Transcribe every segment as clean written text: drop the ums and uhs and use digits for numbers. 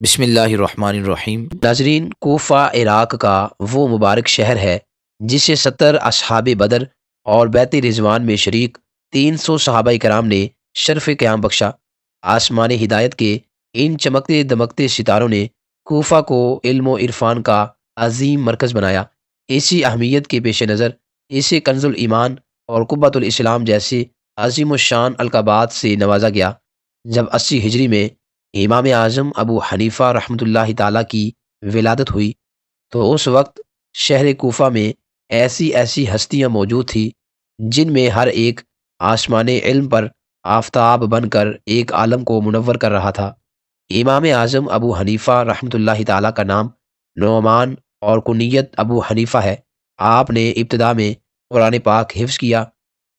بسم اللہ الرحمن الرحیم۔ ناظرین، کوفہ عراق کا وہ مبارک شہر ہے جسے 70 اصحاب بدر اور بیت رضوان میں شریک 300 صحابہ کرام نے شرف قیام بخشا۔ آسمان ہدایت کے ان چمکتے دمکتے ستاروں نے کوفہ کو علم و عرفان کا عظیم مرکز بنایا۔ اسی اہمیت کے پیش نظر اسے کنز الایمان اور قبۃ الاسلام جیسے عظیم الشان القابات سے نوازا گیا۔ جب 80 ہجری میں امام اعظم ابو حنیفہ رحمۃ اللہ تعالیٰ کی ولادت ہوئی تو اس وقت شہر کوفہ میں ایسی ایسی ہستیاں موجود تھیں جن میں ہر ایک آسمان علم پر آفتاب بن کر ایک عالم کو منور کر رہا تھا۔ امام اعظم ابو حنیفہ رحمۃ اللہ تعالیٰ کا نام نعمان اور کنیت ابو حنیفہ ہے۔ آپ نے ابتدا میں قرآن پاک حفظ کیا،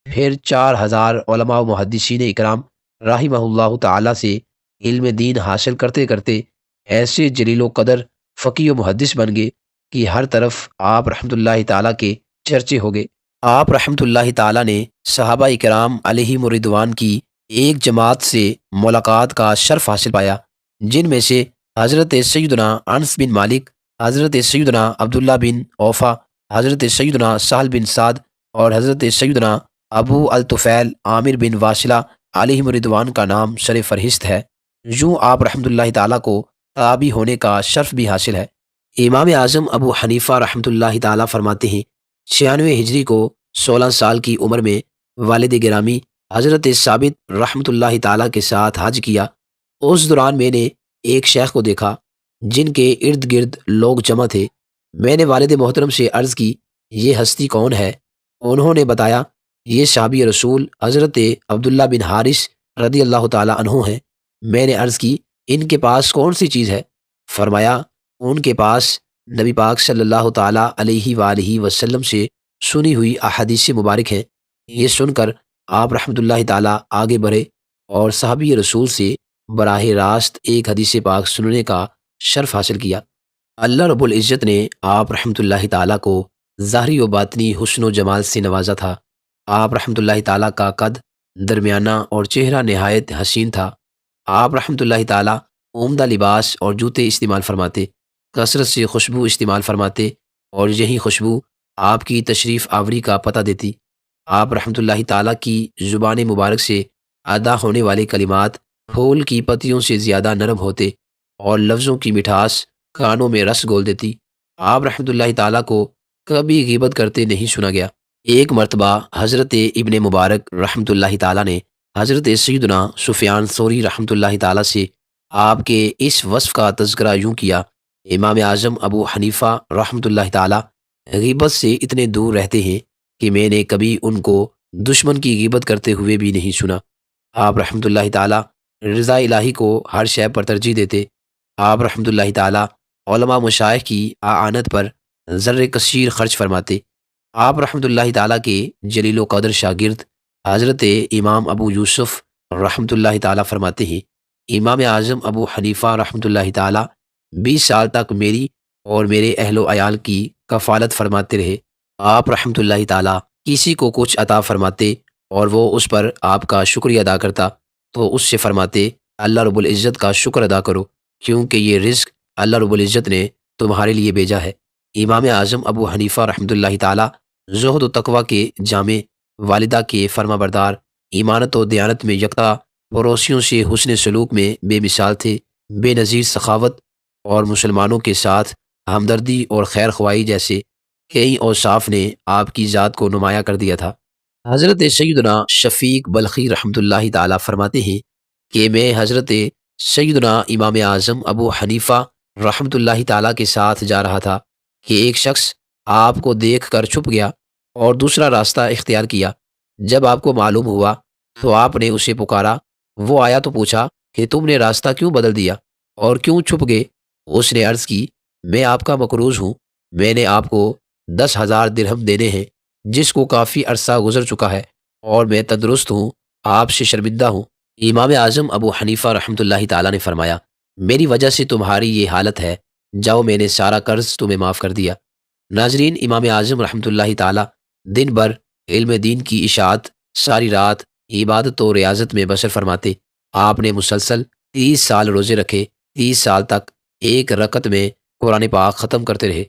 پھر 4000 علماء و محدثین اکرام رحمہ اللہ تعالیٰ سے علم دین حاصل کرتے کرتے ایسے جلیل و قدر فقیہ و محدث بن گئے کہ ہر طرف آپ رحمۃ اللہ تعالیٰ کے چرچے ہو گئے۔ آپ رحمۃ اللہ تعالیٰ نے صحابہ کرام علیہم رضوان کی ایک جماعت سے ملاقات کا شرف حاصل پایا، جن میں سے حضرت سیدنا انس بن مالک، حضرت سیدنا عبداللہ بن اوفا، حضرت سیدنا سہل بن سعد اور حضرت سیدنا ابو الطفیل عامر بن واصلہ علیہم رضوان کا نام سر فہرست ہے۔ یوں آپ رحمۃ اللہ تعالیٰ کو تابع ہونے کا شرف بھی حاصل ہے۔ امام اعظم ابو حنیفہ رحمۃ اللہ تعالیٰ فرماتے ہیں، 96 ہجری کو 16 سال کی عمر میں والد گرامی حضرت ثابت رحمۃ اللہ تعالیٰ کے ساتھ حج کیا۔ اس دوران میں نے ایک شیخ کو دیکھا جن کے ارد گرد لوگ جمع تھے۔ میں نے والد محترم سے عرض کی، یہ ہستی کون ہے؟ انہوں نے بتایا، یہ صحابی رسول حضرت عبداللہ بن حارث رضی اللہ تعالیٰ عنہ ہیں۔ میں نے عرض کی، ان کے پاس کون سی چیز ہے؟ فرمایا، ان کے پاس نبی پاک صلی اللہ تعالیٰ علیہ وآلہ وسلم سے سنی ہوئی احادیث مبارک ہیں۔ یہ سن کر آپ رحمۃ اللہ تعالیٰ آگے بڑھے اور صحابی رسول سے براہ راست ایک حدیث پاک سننے کا شرف حاصل کیا۔ اللہ رب العزت نے آپ رحمۃ اللہ تعالیٰ کو ظاہری و باطنی حسن و جمال سے نوازا تھا۔ آپ رحمۃ اللہ تعالیٰ کا قد درمیانہ اور چہرہ نہایت حسین تھا۔ آپ رحمۃ اللہ تعالیٰ عمدہ لباس اور جوتے استعمال فرماتے، کثرت سے خوشبو استعمال فرماتے اور یہی خوشبو آپ کی تشریف آوری کا پتہ دیتی۔ آپ رحمۃ اللہ تعالیٰ کی زبان مبارک سے ادا ہونے والے کلمات پھول کی پتیوں سے زیادہ نرم ہوتے اور لفظوں کی مٹھاس کانوں میں رس گھول دیتی۔ آپ رحمۃ اللہ تعالیٰ کو کبھی غیبت کرتے نہیں سنا گیا۔ ایک مرتبہ حضرت ابن مبارک رحمۃ اللہ تعالیٰ نے حضرت سیدنا سفیان ثوری رحمۃ اللہ تعالیٰ سے آپ کے اس وصف کا تذکرہ یوں کیا، امام اعظم ابو حنیفہ رحمۃ اللہ تعالیٰ غیبت سے اتنے دور رہتے ہیں کہ میں نے کبھی ان کو دشمن کی غیبت کرتے ہوئے بھی نہیں سنا۔ آپ رحمۃ اللہ تعالیٰ رضا الہی کو ہر شے پر ترجیح دیتے۔ آپ رحمۃ اللہ تعالیٰ علماء مشائخ کی اعانت پر زر کثیر خرچ فرماتے۔ آپ رحمۃ اللہ تعالیٰ کے جلیل و قدر شاگرد حضرت امام ابو یوسف رحمۃ اللہ تعالیٰ فرماتے ہیں، امام اعظم ابو حنیفہ رحمۃ اللہ تعالیٰ 20 سال تک میری اور میرے اہل و عیال کی کفالت فرماتے رہے۔ آپ رحمۃ اللہ تعالیٰ کسی کو کچھ عطا فرماتے اور وہ اس پر آپ کا شکریہ ادا کرتا تو اس سے فرماتے، اللہ رب العزت کا شکر ادا کرو کیونکہ یہ رزق اللہ رب العزت نے تمہارے لیے بھیجا ہے۔ امام اعظم ابو حنیفہ رحمۃ اللہ تعالیٰ زہد و تقوی کے جامع، والدہ کے فرما بردار، ایمانت و دیانت میں یکتا، پڑوسیوں سے حسن سلوک میں بے مثال تھے۔ بے نظیر سخاوت اور مسلمانوں کے ساتھ ہمدردی اور خیر خواہی جیسے کئی اوصاف نے آپ کی ذات کو نمایاں کر دیا تھا۔ حضرت سیدنا شفیق بلخی رحمۃ اللہ تعالیٰ فرماتے ہیں کہ میں حضرت سیدنا امام اعظم ابو حنیفہ رحمۃ اللہ تعالیٰ کے ساتھ جا رہا تھا کہ ایک شخص آپ کو دیکھ کر چھپ گیا اور دوسرا راستہ اختیار کیا۔ جب آپ کو معلوم ہوا تو آپ نے اسے پکارا۔ وہ آیا تو پوچھا کہ تم نے راستہ کیوں بدل دیا اور کیوں چھپ گئے؟ اس نے عرض کی، میں آپ کا مقروض ہوں، میں نے آپ کو 10,000 درہم دینے ہیں جس کو کافی عرصہ گزر چکا ہے اور میں تندرست ہوں، آپ سے شرمندہ ہوں۔ امام اعظم ابو حنیفہ رحمۃ اللہ تعالیٰ نے فرمایا، میری وجہ سے تمہاری یہ حالت ہے، جاؤ میں نے سارا قرض تمہیں معاف کر دیا۔ ناظرین، امام اعظم رحمۃ اللہ تعالیٰ دن بھر علم دین کی اشاعت، ساری رات عبادت و ریاضت میں بسر فرماتے۔ آپ نے مسلسل 30 سال روزے رکھے 30 سال تک ایک رکعت میں قرآن پاک ختم کرتے رہے۔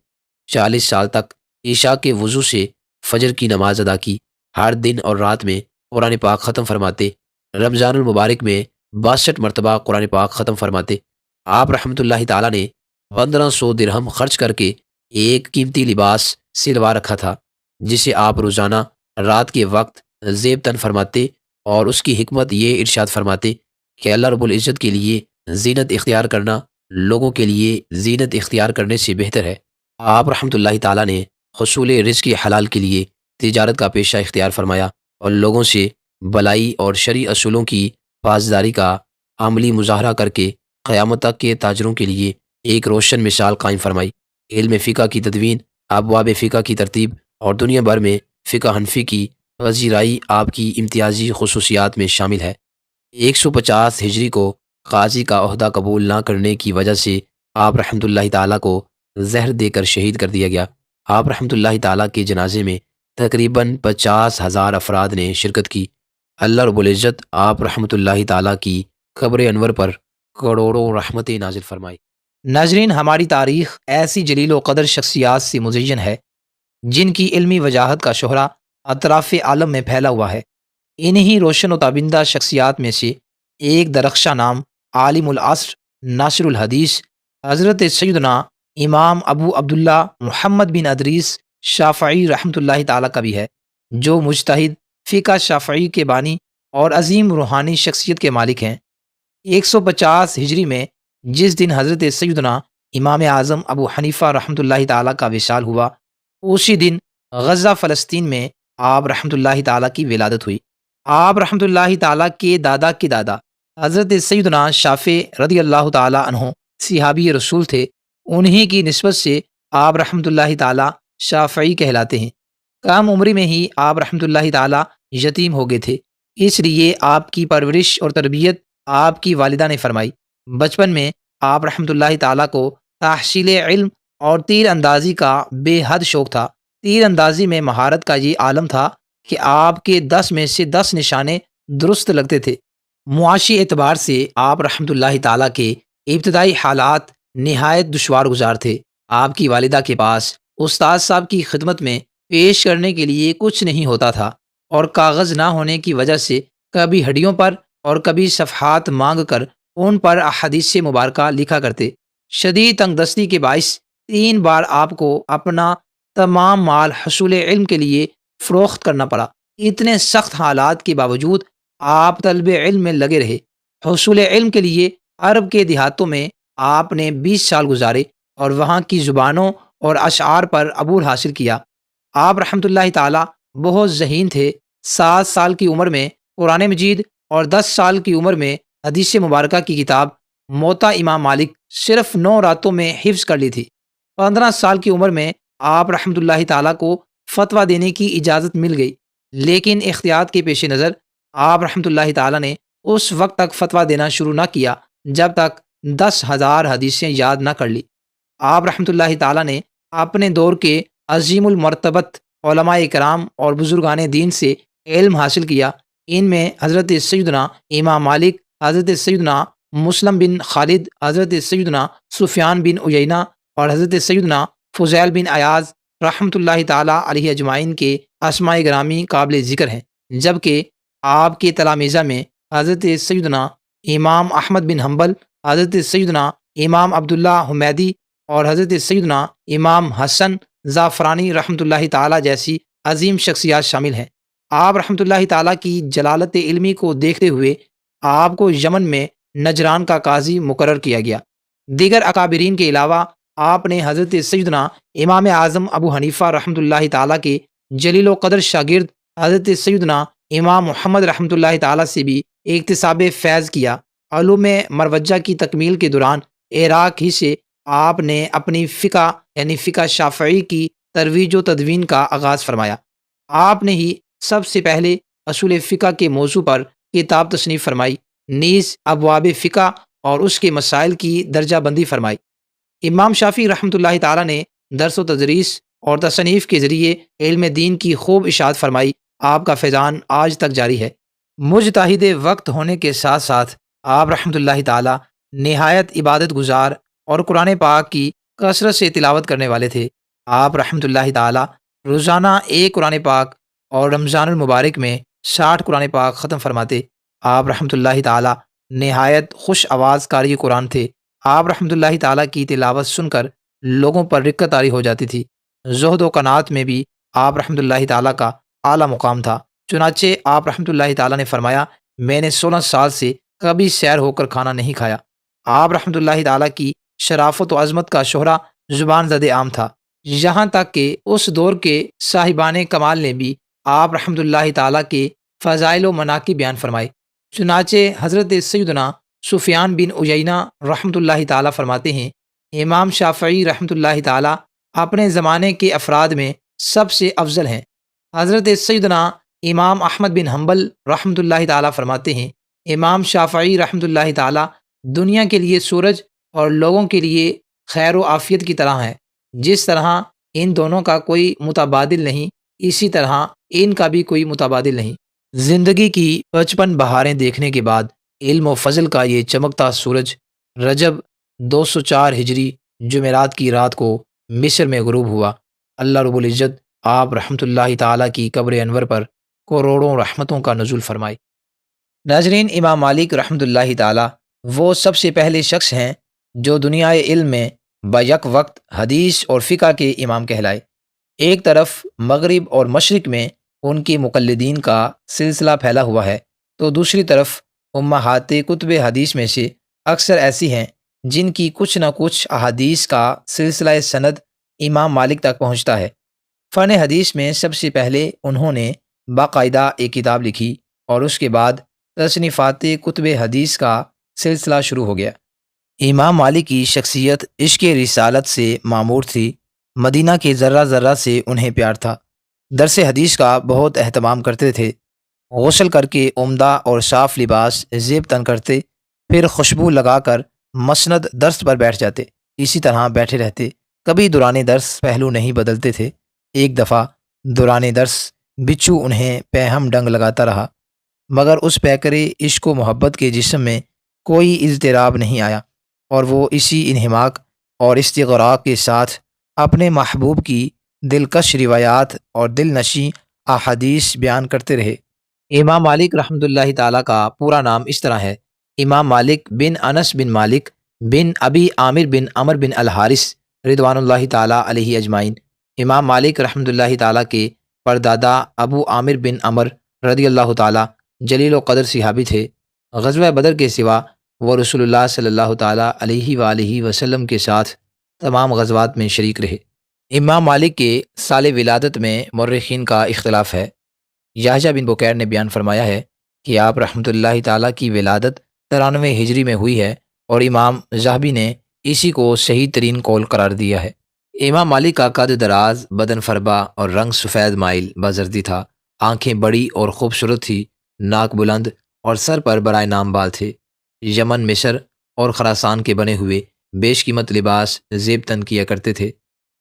40 سال تک عشاء کے وضو سے فجر کی نماز ادا کی۔ ہر دن اور رات میں قرآن پاک ختم فرماتے۔ رمضان المبارک میں 62 مرتبہ قرآن پاک ختم فرماتے۔ آپ رحمۃ اللہ تعالیٰ نے 1500 درہم خرچ کر کے ایک قیمتی لباس سلوا رکھا تھا، جسے آپ روزانہ رات کے وقت زیب تن فرماتے، اور اس کی حکمت یہ ارشاد فرماتے کہ اللہ رب العزت کے لیے زینت اختیار کرنا لوگوں کے لیے زینت اختیار کرنے سے بہتر ہے۔ آپ رحمۃ اللہ تعالیٰ نے حصول رزق حلال کے لیے تجارت کا پیشہ اختیار فرمایا، اور لوگوں سے بلائی اور شرعی اصولوں کی پاسداری کا عملی مظاہرہ کر کے قیامت تک کے تاجروں کے لیے ایک روشن مثال قائم فرمائی۔ علم فقہ کی تدوین، ابواب فقہ کی ترتیب اور دنیا بھر میں فقہ حنفی کی پذیرائی آپ کی امتیازی خصوصیات میں شامل ہے۔ 150 ہجری کو قاضی کا عہدہ قبول نہ کرنے کی وجہ سے آپ رحمۃ اللہ تعالیٰ کو زہر دے کر شہید کر دیا گیا۔ آپ رحمۃ اللہ تعالیٰ کے جنازے میں تقریباً 50,000 افراد نے شرکت کی۔ اللہ رب العزت آپ رحمۃ اللہ تعالیٰ کی قبر انور پر کروڑوں رحمتیں نازل فرمائی۔ ناظرین، ہماری تاریخ ایسی جلیل و قدر شخصیات سے مزین ہے جن کی علمی وجاہت کا شہرہ اطراف عالم میں پھیلا ہوا ہے۔ انہی روشن و تابندہ شخصیات میں سے ایک درخشاں نام عالم العصر ناصر الحدیث حضرت سیدنا امام ابو عبداللہ محمد بن ادریس شافعی رحمۃ اللہ تعالیٰ کا بھی ہے، جو مجتہد، فقہ شافعی کے بانی اور عظیم روحانی شخصیت کے مالک ہیں۔ 150 ہجری میں جس دن حضرت سیدنا امام اعظم ابو حنیفہ رحمۃ اللہ تعالیٰ کا وصال ہوا، اسی دن غزہ فلسطین میں آپ رحمۃ اللہ تعالیٰ کی ولادت ہوئی۔ آپ رحمۃ اللہ تعالیٰ کے دادا حضرت سیدنا شافع رضی اللہ تعالیٰ عنہ صحابی رسول تھے۔ انہی کی نسبت سے آپ رحمۃ اللہ تعالیٰ شافعی کہلاتے ہیں۔ کم عمری میں ہی آپ رحمۃ اللہ تعالیٰ یتیم ہو گئے تھے، اس لیے آپ کی پرورش اور تربیت آپ کی والدہ نے فرمائی۔ بچپن میں آپ رحمۃ اللہ تعالیٰ کو تحصیل علم اور تیر اندازی کا بے حد شوق تھا۔ تیر اندازی میں مہارت کا یہ عالم تھا کہ آپ کے 10 میں سے 10 نشانے درست لگتے تھے۔ معاشی اعتبار سے آپ رحمۃ اللہ تعالیٰ کے ابتدائی حالات نہایت دشوار گزار تھے۔ آپ کی والدہ کے پاس استاد صاحب کی خدمت میں پیش کرنے کے لیے کچھ نہیں ہوتا تھا، اور کاغذ نہ ہونے کی وجہ سے کبھی ہڈیوں پر اور کبھی صفحات مانگ کر ان پر احادیث مبارکہ لکھا کرتے۔ شدید تنگ دستی کے باعث 3 بار آپ کو اپنا تمام مال حصول علم کے لیے فروخت کرنا پڑا۔ اتنے سخت حالات کے باوجود آپ طلب علم میں لگے رہے۔ حصول علم کے لیے عرب کے دیہاتوں میں آپ نے 20 سال گزارے اور وہاں کی زبانوں اور اشعار پر عبور حاصل کیا۔ آپ رحمۃ اللہ تعالیٰ بہت ذہین تھے۔ 7 سال کی عمر میں قرآن مجید اور 10 سال کی عمر میں حدیث مبارکہ کی کتاب موطا امام مالک صرف 9 راتوں میں حفظ کر لی تھی۔ 15 سال کی عمر میں آپ رحمۃ اللہ تعالیٰ کو فتویٰ دینے کی اجازت مل گئی، لیکن احتیاط کے پیش نظر آپ رحمۃ اللہ تعالیٰ نے اس وقت تک فتویٰ دینا شروع نہ کیا جب تک 10,000 حدیثیں یاد نہ کر لی۔ آپ رحمۃ اللہ تعالیٰ نے اپنے دور کے عظیم المرتبت علماء کرام اور بزرگان دین سے علم حاصل کیا۔ ان میں حضرت سیدنا امام مالک، حضرت سیدنا مسلم بن خالد، حضرت سیدنا سفیان بن عیینہ اور حضرت سیدنا فضیل بن عیاض رحمۃ اللہ تعالیٰ علیہ اجمعین کے اسماء گرامی قابل ذکر ہیں، جبکہ آپ کے تلامذہ میں حضرت سیدنا امام احمد بن حنبل، حضرت سیدنا امام عبداللہ حمیدی اور حضرت سیدنا امام حسن زعفرانی رحمۃ اللہ تعالیٰ جیسی عظیم شخصیات شامل ہیں۔ آپ رحمۃ اللہ تعالیٰ کی جلالت علمی کو دیکھتے ہوئے آپ کو یمن میں نجران کا قاضی مقرر کیا گیا۔ دیگر اکابرین کے علاوہ آپ نے حضرت سیدنا امام اعظم ابو حنیفہ رحمۃ اللہ تعالیٰ کے جلیل و قدر شاگرد حضرت سیدنا امام محمد رحمۃ اللہ تعالیٰ سے بھی اکتساب فیض کیا۔ علوم مروجہ کی تکمیل کے دوران عراق ہی سے آپ نے اپنی فقہ یعنی فقہ شافعی کی ترویج و تدوین کا آغاز فرمایا۔ آپ نے ہی سب سے پہلے اصول فقہ کے موضوع پر کتاب تصنیف فرمائی، نیز ابواب فقہ اور اس کے مسائل کی درجہ بندی فرمائی۔ امام شافعی رحمۃ اللہ تعالیٰ نے درس و تدریس اور تصنیف کے ذریعے علم دین کی خوب اشاعت فرمائی۔ آپ کا فیضان آج تک جاری ہے۔ مجتہد وقت ہونے کے ساتھ ساتھ آپ رحمۃ اللہ تعالیٰ نہایت عبادت گزار اور قرآن پاک کی کثرت سے تلاوت کرنے والے تھے۔ آپ رحمۃ اللہ تعالی روزانہ ایک قرآن پاک اور رمضان المبارک میں 60 قرآن پاک ختم فرماتے۔ آپ رحمۃ اللہ تعالی نہایت خوش آواز قاری قرآن تھے۔ آپ رحمۃ اللہ تعالی کی تلاوت سن کر لوگوں پر رقت طاری ہو جاتی تھی۔ زہد و قناعت میں بھی آپ رحمۃ اللہ تعالی کا اعلیٰ مقام تھا۔ چنانچہ آپ رحمۃ اللہ تعالی نے فرمایا، میں نے 16 سال سے کبھی سیر ہو کر کھانا نہیں کھایا۔ آپ رحمۃ اللہ تعالی کی شرافت و عظمت کا شہرہ زبان زد عام تھا، یہاں تک کہ اس دور کے صاحبان کمال نے بھی آپ رحمۃ اللہ تعالی کے فضائل و مناقب بیان فرمائے۔ چنانچہ حضرت سیدنا سفیان بن عیینہ رحمۃ اللہ تعالی فرماتے ہیں، امام شافعی رحمۃ اللہ تعالی اپنے زمانے کے افراد میں سب سے افضل ہیں۔ حضرت سیدنا امام احمد بن حنبل رحمۃ اللہ تعالی فرماتے ہیں، امام شافعی رحمۃ اللہ تعالی دنیا کے لیے سورج اور لوگوں کے لیے خیر و عافیت کی طرح ہے۔ جس طرح ان دونوں کا کوئی متبادل نہیں، اسی طرح ان کا بھی کوئی متبادل نہیں۔ زندگی کی 55 بہاریں دیکھنے کے بعد علم و فضل کا یہ چمکتا سورج رجب 204 ہجری جمعرات کی رات کو مصر میں غروب ہوا۔ اللہ رب العزت آپ رحمۃ اللہ تعالیٰ کی قبر انور پر کروڑوں رحمتوں کا نزول فرمائے۔ ناظرین، امام مالک رحمۃ اللہ تعالیٰ وہ سب سے پہلے شخص ہیں جو دنیا علم میں بیک وقت حدیث اور فقہ کے امام کہلائے۔ ایک طرف مغرب اور مشرق میں ان کے مقلدین کا سلسلہ پھیلا ہوا ہے، تو دوسری طرف امہات کتب حدیث میں سے اکثر ایسی ہیں جن کی کچھ نہ کچھ احادیث کا سلسلہ سند امام مالک تک پہنچتا ہے۔ فن حدیث میں سب سے پہلے انہوں نے باقاعدہ ایک کتاب لکھی اور اس کے بعد تصنیفات کتب حدیث کا سلسلہ شروع ہو گیا۔ امام مالک کی شخصیت عشق رسالت سے معمور تھی، مدینہ کے ذرہ ذرہ سے انہیں پیار تھا۔ درس حدیث کا بہت اہتمام کرتے تھے، غسل کر کے عمدہ اور صاف لباس زیب تن کرتے، پھر خوشبو لگا کر مسند درس پر بیٹھ جاتے، اسی طرح بیٹھے رہتے، کبھی دوران درس پہلو نہیں بدلتے تھے۔ ایک دفعہ دوران درس بچھو انہیں پیہم ڈنگ لگاتا رہا، مگر اس پیکرے عشق و محبت کے جسم میں کوئی اضطراب نہیں آیا، اور وہ اسی انہماک اور استغراق کے ساتھ اپنے محبوب کی دلکش روایات اور دل نشیں احادیث بیان کرتے رہے۔ امام مالک رحمۃ اللہ تعالیٰ کا پورا نام اس طرح ہے: امام مالک بن انس بن مالک بن ابی عامر بن عمر بن الحارث رضوان اللہ تعالیٰ علیہ اجمعین۔ امام مالک رحمۃ اللہ تعالیٰ کے پردادا ابو عامر بن عمر رضی اللہ تعالیٰ جلیل و قدر صحابی تھے۔ غزوہ بدر کے سوا وہ رسول اللہ صلی اللہ تعالیٰ علیہ وآلہ وسلم کے ساتھ تمام غزوات میں شریک رہے۔ امام مالک کے سال ولادت میں مورخین کا اختلاف ہے۔ یحییٰ بن بکیر نے بیان فرمایا ہے کہ آپ رحمۃ اللہ تعالیٰ کی ولادت 93 ہجری میں ہوئی ہے، اور امام ذہبی نے اسی کو صحیح ترین قول قرار دیا ہے۔ امام مالک کا قد دراز، بدن فربا اور رنگ سفید مائل بازردی تھا، آنکھیں بڑی اور خوبصورت تھی، ناک بلند اور سر پر برائے نام بال تھے۔ یمن، مصر اور خراسان کے بنے ہوئے بیش قیمت لباس زیب تن کیا کرتے تھے۔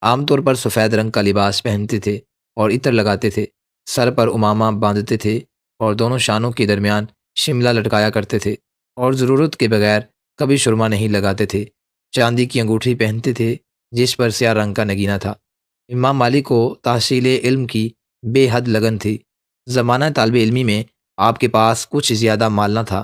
عام طور پر سفید رنگ کا لباس پہنتے تھے اور عطر لگاتے تھے، سر پر امامہ باندھتے تھے اور دونوں شانوں کے درمیان شملہ لٹکایا کرتے تھے، اور ضرورت کے بغیر کبھی سرما نہیں لگاتے تھے۔ چاندی کی انگوٹھی پہنتے تھے جس پر سیاہ رنگ کا نگینہ تھا۔ امام مالک کو تحصیل علم کی بے حد لگن تھی۔ زمانہ طالب علمی میں آپ کے پاس کچھ زیادہ مال نہ تھا،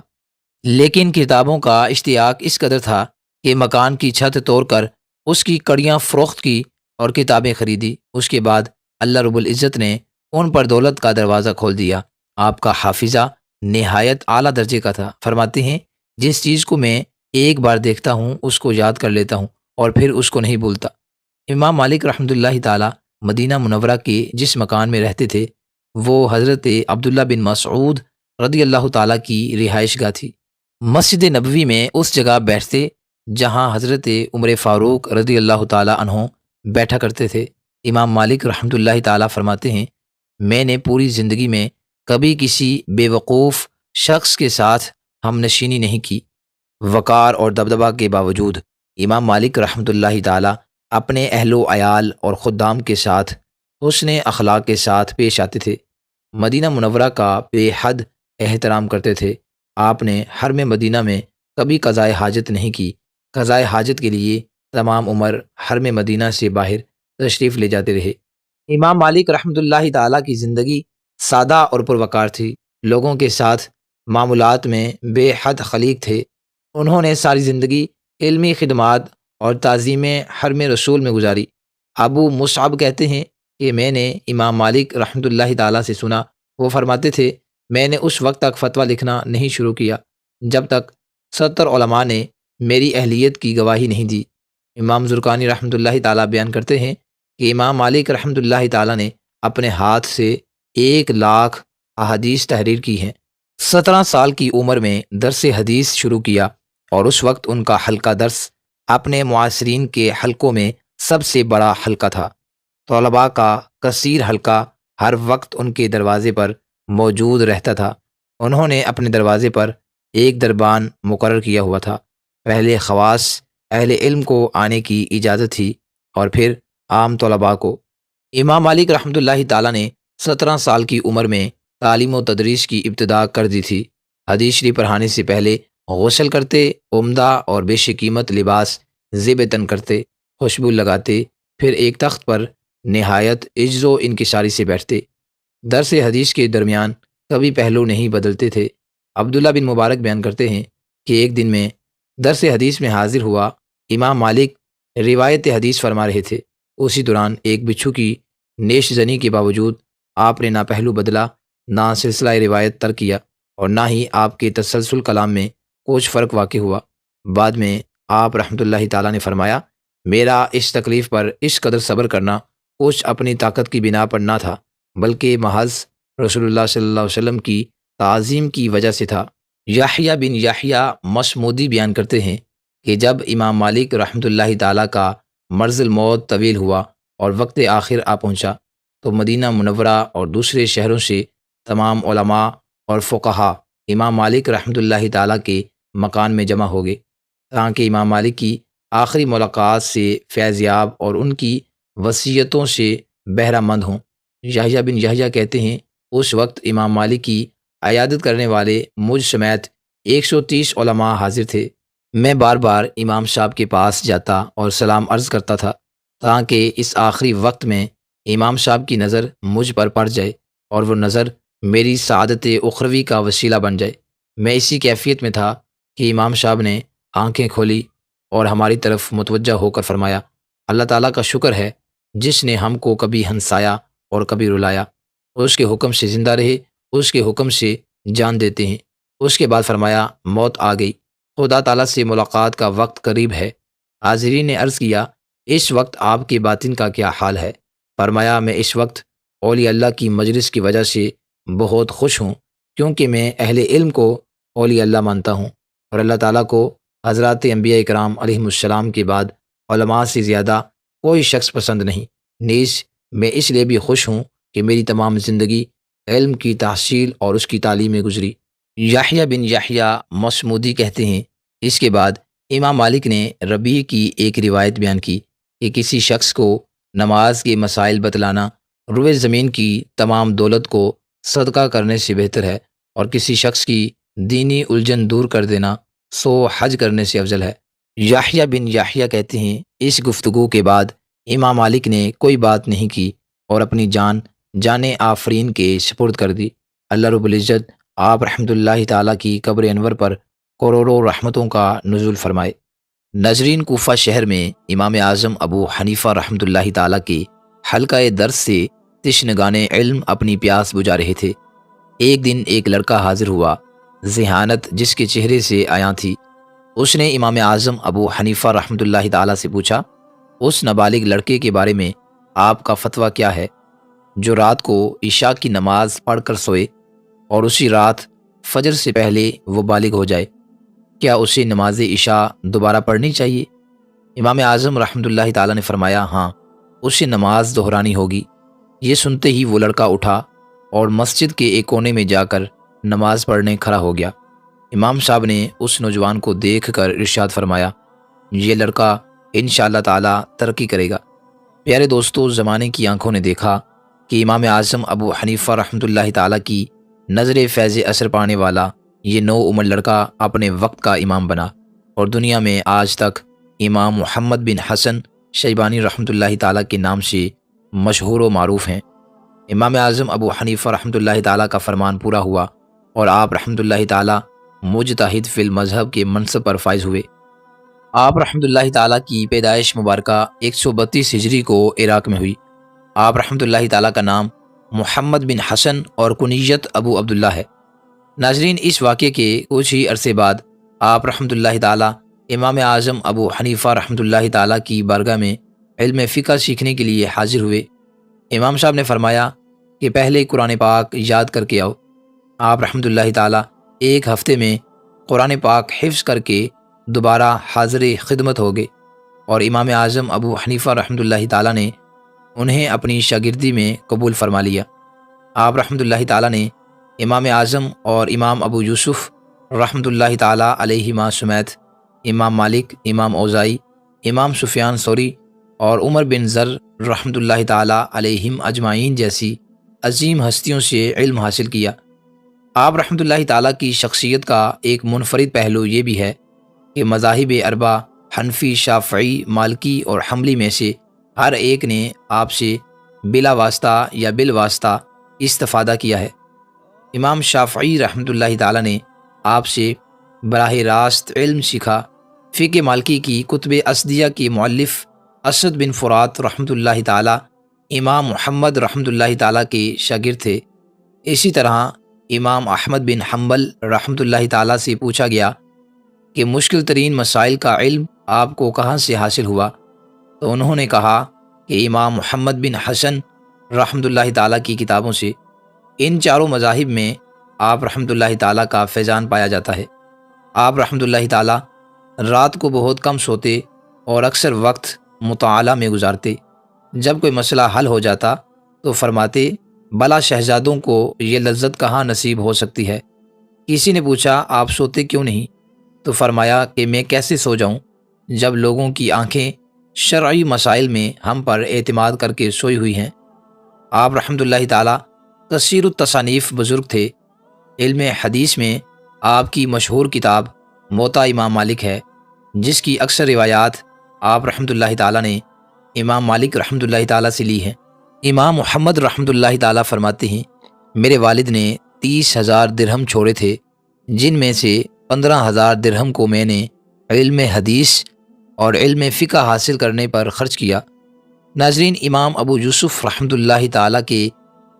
لیکن کتابوں کا اشتیاق اس قدر تھا کہ مکان کی چھت توڑ کر اس کی کڑیاں فروخت کی اور کتابیں خریدی۔ اس کے بعد اللہ رب العزت نے ان پر دولت کا دروازہ کھول دیا۔ آپ کا حافظہ نہایت اعلیٰ درجے کا تھا۔ فرماتے ہیں، جس چیز کو میں ایک بار دیکھتا ہوں اس کو یاد کر لیتا ہوں اور پھر اس کو نہیں بھولتا۔ امام مالک رحمۃ اللہ تعالیٰ مدینہ منورہ کے جس مکان میں رہتے تھے وہ حضرت عبداللہ بن مسعود رضی اللہ تعالیٰ کی رہائش گاہ تھی۔ مسجد نبوی میں اس جگہ بیٹھتے جہاں حضرت عمر فاروق رضی اللہ تعالیٰ عنہ بیٹھا کرتے تھے۔ امام مالک رحمۃ اللہ تعالیٰ فرماتے ہیں، میں نے پوری زندگی میں کبھی کسی بے وقوف شخص کے ساتھ ہم نشینی نہیں کی۔ وقار اور دبدبہ کے باوجود امام مالک رحمۃ اللہ تعالیٰ اپنے اہل و عیال اور خدام کے ساتھ حسن اخلاق کے ساتھ پیش آتے تھے۔ مدینہ منورہ کا بے حد احترام کرتے تھے۔ آپ نے حرم مدینہ میں کبھی قضائے حاجت نہیں کی۔ قضائے حاجت کے لیے تمام عمر حرم مدینہ سے باہر تشریف لے جاتے رہے۔ امام مالک رحمۃ اللہ تعالیٰ کی زندگی سادہ اور پروقار تھی۔ لوگوں کے ساتھ معاملات میں بے حد خلیق تھے۔ انہوں نے ساری زندگی علمی خدمات اور تعظیم حرم رسول میں گزاری۔ ابو مصعب کہتے ہیں کہ میں نے امام مالک رحمۃ اللہ تعالیٰ سے سنا، وہ فرماتے تھے میں نے اس وقت تک فتویٰ لکھنا نہیں شروع کیا جب تک 70 علماء نے میری اہلیت کی گواہی نہیں دی۔ امام زرقانی رحمۃ اللہ تعالیٰ بیان کرتے ہیں کہ امام مالک رحمۃ اللہ تعالیٰ نے اپنے ہاتھ سے 1,00,000 احادیث تحریر کی ہیں۔ 17 سال کی عمر میں درس حدیث شروع کیا اور اس وقت ان کا حلقہ درس اپنے معاصرین کے حلقوں میں سب سے بڑا حلقہ تھا۔ طلباء کا کثیر حلقہ ہر وقت ان کے دروازے پر موجود رہتا تھا۔ انہوں نے اپنے دروازے پر ایک دربان مقرر کیا ہوا تھا۔ پہلے خواص اہل علم کو آنے کی اجازت تھی اور پھر عام طلباء کو۔ امام مالک رحمۃ اللہ تعالیٰ نے 17 سال کی عمر میں تعلیم و تدریس کی ابتدا کر دی تھی۔ حدیث شریف پڑھانے سے پہلے غسل کرتے، عمدہ اور بیش قیمت لباس زیب تن کرتے، خوشبو لگاتے، پھر ایک تخت پر نہایت عجز و انکساری سے بیٹھتے۔ درس حدیث کے درمیان کبھی پہلو نہیں بدلتے تھے۔ عبداللہ بن مبارک بیان کرتے ہیں کہ ایک دن میں درس حدیث میں حاضر ہوا، امام مالک روایت حدیث فرما رہے تھے۔ اسی دوران ایک بچھو کی نیش زنی کے باوجود آپ نے نہ پہلو بدلا، نہ سلسلہ روایت ترک کیا اور نہ ہی آپ کے تسلسل کلام میں کچھ فرق واقع ہوا۔ بعد میں آپ رحمۃ اللہ تعالیٰ نے فرمایا میرا اس تکلیف پر اس قدر صبر کرنا کچھ اپنی طاقت کی بنا پر نہ تھا، بلکہ محض رسول اللہ صلی اللہ علیہ وسلم کی تعظیم کی وجہ سے تھا۔ یحییٰ بن یحییٰ مصمودی بیان کرتے ہیں کہ جب امام مالک رحمۃ اللہ تعالیٰ کا مرض الموت طویل ہوا اور وقت آخر آ پہنچا تو مدینہ منورہ اور دوسرے شہروں سے تمام علماء اور فقہا امام مالک رحمۃ اللہ تعالیٰ کے مکان میں جمع ہو گئے تاکہ امام مالک کی آخری ملاقات سے فیض یاب اور ان کی وصیتوں سے بہرہ مند ہوں۔ یحییٰ بن یحییٰ کہتے ہیں اس وقت امام مالک کی عیادت کرنے والے مجھ سمیت 130 علماء حاضر تھے۔ میں بار بار امام صاحب کے پاس جاتا اور سلام عرض کرتا تھا تاکہ اس آخری وقت میں امام صاحب کی نظر مجھ پر پڑ جائے اور وہ نظر میری سعادت اخروی کا وسیلہ بن جائے۔ میں اسی کیفیت میں تھا کہ امام صاحب نے آنکھیں کھولی اور ہماری طرف متوجہ ہو کر فرمایا اللہ تعالیٰ کا شکر ہے جس نے ہم کو کبھی ہنسایا اور کبھی رلایا، اس کے حکم سے زندہ رہے، اس کے حکم سے جان دیتے ہیں۔ اس کے بعد فرمایا موت آ گئی، خدا تعالیٰ سے ملاقات کا وقت قریب ہے۔ حاضرین نے عرض کیا اس وقت آپ کے باطن کا کیا حال ہے؟ فرمایا میں اس وقت اولیاء اللہ کی مجلس کی وجہ سے بہت خوش ہوں، کیونکہ میں اہل علم کو اولیاء اللہ مانتا ہوں اور اللہ تعالیٰ کو حضرات انبیاء کرام علیہم السلام کے بعد علماء سے زیادہ کوئی شخص پسند نہیں۔ نیز میں اس لیے بھی خوش ہوں کہ میری تمام زندگی علم کی تحصیل اور اس کی تعلیم میں گزری۔ یحییٰ بن یحییٰ مصمودی کہتے ہیں اس کے بعد امام مالک نے ربیع کی ایک روایت بیان کی کہ کسی شخص کو نماز کے مسائل بتلانا روئے زمین کی تمام دولت کو صدقہ کرنے سے بہتر ہے، اور کسی شخص کی دینی الجھن دور کر دینا 100 حج کرنے سے افضل ہے۔ یحییٰ بن یحییٰ کہتے ہیں اس گفتگو کے بعد امام مالک نے کوئی بات نہیں کی اور اپنی جان آفرین کے سپرد کر دی۔ اللہ رب العزت آپ رحمۃ اللہ تعالیٰ کی قبر انور پر کروڑوں رحمتوں کا نزول فرمائے۔ ناظرین، کوفہ شہر میں امام اعظم ابو حنیفہ رحمۃ اللہ تعالیٰ کے حلقہ درس سے تشنگان علم اپنی پیاس بجھا رہے تھے۔ ایک دن ایک لڑکا حاضر ہوا، ذہانت جس کے چہرے سے عیاں تھی۔ اس نے امام اعظم ابو حنیفہ رحمۃ اللہ تعالیٰ سے پوچھا اس نابالغ لڑکے کے بارے میں آپ کا فتویٰ کیا ہے جو رات کو عشاء کی نماز پڑھ کر سوئے اور اسی رات فجر سے پہلے وہ بالغ ہو جائے؟ کیا اسے نماز عشاء دوبارہ پڑھنی چاہیے؟ امام اعظم رحمۃ اللہ تعالیٰ نے فرمایا ہاں، اسے نماز دہرانی ہوگی۔ یہ سنتے ہی وہ لڑکا اٹھا اور مسجد کے ایک کونے میں جا کر نماز پڑھنے کھڑا ہو گیا۔ امام صاحب نے اس نوجوان کو دیکھ کر ارشاد فرمایا یہ لڑکا انشاءاللہ تعالیٰ ترقی کرے گا۔ پیارے دوستو، زمانے کی آنکھوں نے دیکھا کہ امام اعظم ابو حنیفہ رحمۃ اللہ تعالیٰ کی نظر فیض اثر پانے والا یہ نو عمر لڑکا اپنے وقت کا امام بنا اور دنیا میں آج تک امام محمد بن حسن شیبانی رحمۃ اللہ تعالیٰ کے نام سے مشہور و معروف ہیں۔ امام اعظم ابو حنیفہ رحمۃ اللہ تعالیٰ کا فرمان پورا ہوا اور آپ رحمۃ اللہ تعالیٰ مجتہد فی المذہب کے منصب پر فائز ہوئے۔ آپ رحمۃ اللہ تعالیٰ کی پیدائش مبارکہ 132 ہجری کو عراق میں ہوئی۔ آپ رحمۃ اللہ تعالیٰ کا نام محمد بن حسن اور کنیت ابو عبداللہ ہے۔ ناظرین، اس واقعے کے کچھ ہی عرصے بعد آپ رحمۃ اللہ تعالیٰ امام اعظم ابو حنیفہ رحمۃ اللہ تعالیٰ کی بارگاہ میں علم فقہ سیکھنے کے لیے حاضر ہوئے۔ امام صاحب نے فرمایا کہ پہلے قرآن پاک یاد کر کے آؤ۔ آپ رحمۃ اللہ تعالیٰ ایک ہفتے میں قرآن پاک حفظ کر کے دوبارہ حاضر خدمت ہو گئے اور امام اعظم ابو حنیفہ رحمۃ اللہ تعالیٰ نے انہیں اپنی شاگردی میں قبول فرما لیا۔ آپ رحمۃ اللہ تعالیٰ نے امام اعظم اور امام ابو یوسف رحمۃ اللہ تعالیٰ علیہما سمیت امام مالک، امام اوزائی، امام سفیان ثوری اور عمر بن زر رحمۃ اللہ تعالیٰ علیہم اجمعین جیسی عظیم ہستیوں سے علم حاصل کیا۔ آپ رحمۃ اللہ تعالیٰ کی شخصیت کا ایک منفرد پہلو یہ بھی ہے کہ مذاہب اربعہ حنفی، شافعی، مالکی اور حنبلی میں سے ہر ایک نے آپ سے بلا واسطہ یا بالواسطہ استفادہ کیا ہے۔ امام شافعی رحمۃ اللہ تعالیٰ نے آپ سے براہ راست علم سیکھا۔ فقہ مالکی کی کتب اسدیہ کے مؤلف اسد بن فرات رحمۃ اللہ تعالیٰ امام محمد رحمۃ اللہ تعالیٰ کے شاگرد تھے۔ اسی طرح امام احمد بن حنبل رحمۃ اللہ تعالیٰ سے پوچھا گیا کہ مشکل ترین مسائل کا علم آپ کو کہاں سے حاصل ہوا، تو انہوں نے کہا کہ امام محمد بن حسن رحمۃ اللہ تعالیٰ کی کتابوں سے۔ ان چاروں مذاہب میں آپ رحمۃ اللہ تعالیٰ کا فیضان پایا جاتا ہے۔ آپ رحمۃ اللہ تعالیٰ رات کو بہت کم سوتے اور اکثر وقت مطالعہ میں گزارتے۔ جب کوئی مسئلہ حل ہو جاتا تو فرماتے، بلا شہزادوں کو یہ لذت کہاں نصیب ہو سکتی ہے۔ کسی نے پوچھا، آپ سوتے کیوں نہیں؟ تو فرمایا کہ میں کیسے سو جاؤں جب لوگوں کی آنکھیں شرعی مسائل میں ہم پر اعتماد کر کے سوئی ہوئی ہیں۔ آپ رحمۃ اللہ تعالیٰ کثیر التصانیف بزرگ تھے۔ علم حدیث میں آپ کی مشہور کتاب موطا امام مالک ہے، جس کی اکثر روایات آپ رحمۃ اللہ تعالیٰ نے امام مالک رحمۃ اللہ تعالیٰ سے لی ہیں۔ امام محمد رحمۃ اللہ تعالیٰ فرماتے ہیں، میرے والد نے 30,000 درہم چھوڑے تھے، جن میں سے 15,000 درہم کو میں نے علم حدیث اور علم فقہ حاصل کرنے پر خرچ کیا۔ ناظرین، امام ابو یوسف رحمۃ اللہ تعالیٰ کے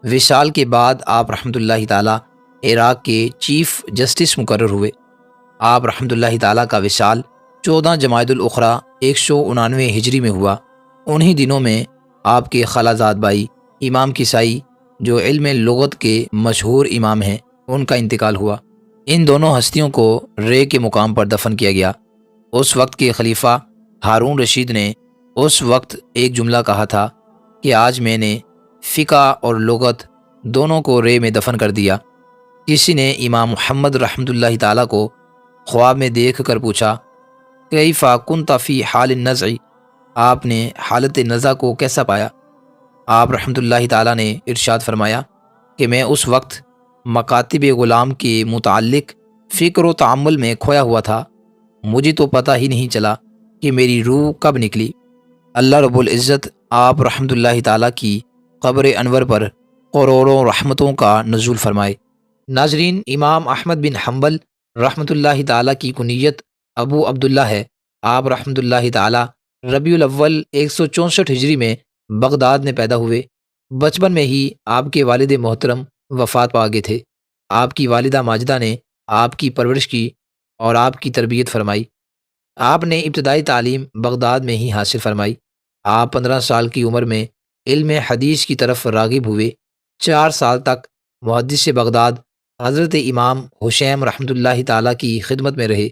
وصال کے بعد آپ رحمۃ اللہ تعالیٰ عراق کے چیف جسٹس مقرر ہوئے۔ آپ رحمۃ اللہ تعالیٰ کا وصال 14 جمادی الاخری 199 ہجری میں ہوا۔ انہی دنوں میں آپ کے خالہ زاد بھائی امام کسائی، جو علم لغت کے مشہور امام ہیں، ان کا انتقال ہوا۔ ان دونوں ہستیوں کو رے کے مقام پر دفن کیا گیا۔ اس وقت کے خلیفہ ہارون رشید نے اس وقت ایک جملہ کہا تھا کہ آج میں نے فقہ اور لغت دونوں کو رے میں دفن کر دیا۔ کسی نے امام محمد رحمۃ اللہ تعالیٰ کو خواب میں دیکھ کر پوچھا، کیف کنت فی حال النزع، آپ نے حالت نزع کو کیسا پایا؟ آپ رحمۃ اللہ تعالیٰ نے ارشاد فرمایا کہ میں اس وقت مکاتب غلام کے متعلق فکر و تعمل میں کھویا ہوا تھا، مجھے تو پتہ ہی نہیں چلا کہ میری روح کب نکلی۔ اللہ رب العزت آپ رحمۃ اللہ تعالیٰ کی قبر انور پر کروڑوں رحمتوں کا نزول فرمائے۔ ناظرین، امام احمد بن حنبل رحمۃ اللہ تعالیٰ کی کنیت ابو عبداللہ ہے۔ آپ رحمۃ اللہ تعالیٰ ربیع الاول 164 ہجری میں بغداد میں پیدا ہوئے۔ بچپن میں ہی آپ کے والد محترم وفات پا گئے تھے۔ آپ کی والدہ ماجدہ نے آپ کی پرورش کی اور آپ کی تربیت فرمائی۔ آپ نے ابتدائی تعلیم بغداد میں ہی حاصل فرمائی۔ آپ 15 سال کی عمر میں علم حدیث کی طرف راغب ہوئے۔ 4 سال تک محدث بغداد حضرت امام حشیم رحمۃ اللہ تعالیٰ کی خدمت میں رہے۔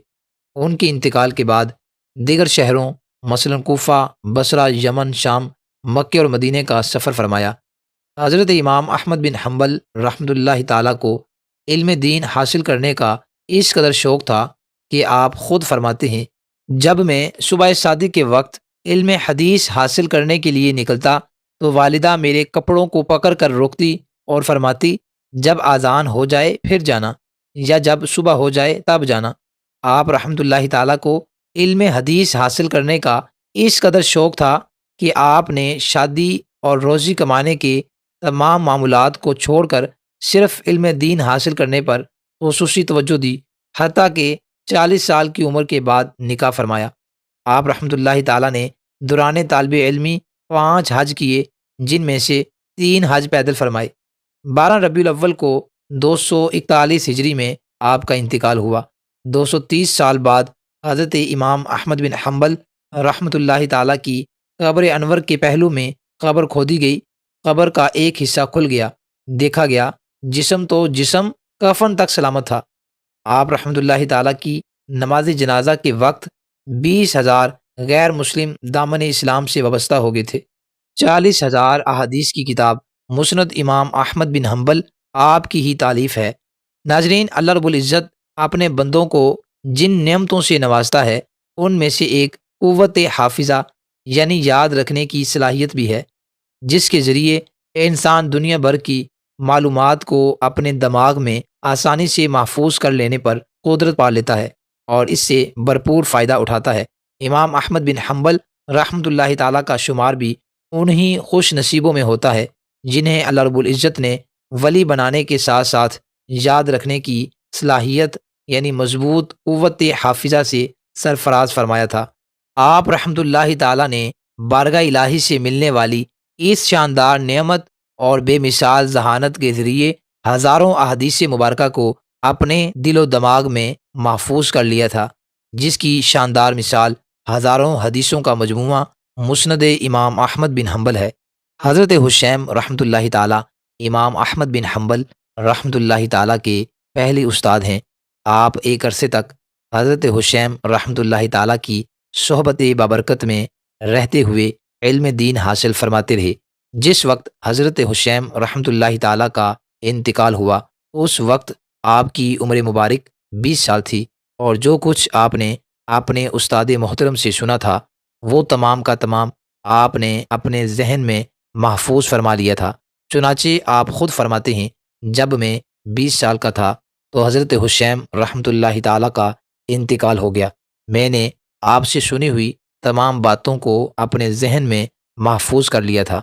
ان کے انتقال کے بعد دیگر شہروں مثلا کوفہ، بصرہ، یمن، شام، مکہ اور مدینہ کا سفر فرمایا۔ حضرت امام احمد بن حنبل رحمۃ اللہ تعالیٰ کو علم دین حاصل کرنے کا اس قدر شوق تھا کہ آپ خود فرماتے ہیں، جب میں صبح صادق کے وقت علم حدیث حاصل کرنے کے لیے نکلتا تو والدہ میرے کپڑوں کو پکڑ کر روکتی اور فرماتی، جب اذان ہو جائے پھر جانا۔ یا جب صبح ہو جائے تب جانا۔ آپ رحمۃ اللہ تعالیٰ کو علم حدیث حاصل کرنے کا اس قدر شوق تھا کہ آپ نے شادی اور روزی کمانے کے تمام معمولات کو چھوڑ کر صرف علم دین حاصل کرنے پر خصوصی توجہ دی، حتیٰ کہ 40 سال کی عمر کے بعد نکاح فرمایا۔ آپ رحمۃ اللہ تعالیٰ نے دوران طالب علمی 5 حج کیے، جن میں سے 3 حج پیدل فرمائے۔ 12 ربیع الاول کو 241 ہجری میں آپ کا انتقال ہوا۔ 230 سال بعد حضرت امام احمد بن حنبل رحمۃ اللہ تعالیٰ کی قبر انور کے پہلو میں قبر کھودی گئی۔ قبر کا ایک حصہ کھل گیا، دیکھا گیا جسم تو جسم کفن تک سلامت تھا۔ آپ رحمۃ اللہ تعالیٰ کی نماز جنازہ کے وقت 20,000 غیر مسلم دامن اسلام سے وابستہ ہو گئے تھے۔ 40,000 احادیث کی کتاب مسند امام احمد بن حنبل آپ کی ہی تالیف ہے۔ ناظرین، اللہ رب العزت اپنے بندوں کو جن نعمتوں سے نوازتا ہے ان میں سے ایک قوت حافظہ یعنی یاد رکھنے کی صلاحیت بھی ہے، جس کے ذریعے انسان دنیا بھر کی معلومات کو اپنے دماغ میں آسانی سے محفوظ کر لینے پر قدرت پا لیتا ہے اور اس سے بھرپور فائدہ اٹھاتا ہے۔ امام احمد بن حنبل رحمۃ اللہ تعالیٰ کا شمار بھی انہی خوش نصیبوں میں ہوتا ہے جنہیں اللہ رب العزت نے ولی بنانے کے ساتھ ساتھ یاد رکھنے کی صلاحیت یعنی مضبوط قوت حافظہ سے سرفراز فرمایا تھا۔ آپ رحمۃ اللہ تعالیٰ نے بارگاہ الہی سے ملنے والی اس شاندار نعمت اور بے مثال ذہانت کے ذریعے ہزاروں احادیث مبارکہ کو اپنے دل و دماغ میں محفوظ کر لیا تھا، جس کی شاندار مثال ہزاروں حدیثوں کا مجموعہ مسند امام احمد بن حنبل ہے۔ حضرت حشیم رحمۃ اللہ تعالیٰ امام احمد بن حنبل رحمۃ اللہ تعالیٰ کے پہلے استاد ہیں۔ آپ ایک عرصے تک حضرت حشیم رحمۃ اللہ تعالیٰ کی صحبت بابرکت میں رہتے ہوئے علم دین حاصل فرماتے رہے۔ جس وقت حضرت حشیم رحمۃ اللہ تعالیٰ کا انتقال ہوا اس وقت آپ کی عمر مبارک 20 سال تھی، اور جو کچھ آپ نے اپنے استاد محترم سے سنا تھا وہ تمام کا تمام آپ نے اپنے ذہن میں محفوظ فرما لیا تھا۔ چنانچہ آپ خود فرماتے ہیں، جب میں 20 سال کا تھا تو حضرت حشیم رحمۃ اللہ تعالیٰ کا انتقال ہو گیا۔ میں نے آپ سے سنی ہوئی تمام باتوں کو اپنے ذہن میں محفوظ کر لیا تھا۔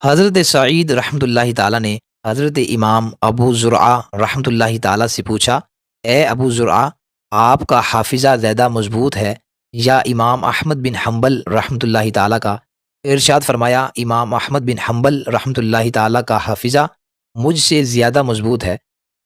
حضرت سعید رحمۃ اللہ تعالیٰ نے حضرت امام ابو زرعہ رحمۃ اللہ تعالیٰ سے پوچھا، اے ابو زرعہ، آپ کا حافظہ زیادہ مضبوط ہے یا امام احمد بن حنبل رحمۃ اللہ تعالیٰ کا؟ ارشاد فرمایا، امام احمد بن حنبل رحمۃ اللہ تعالیٰ کا حافظہ مجھ سے زیادہ مضبوط ہے۔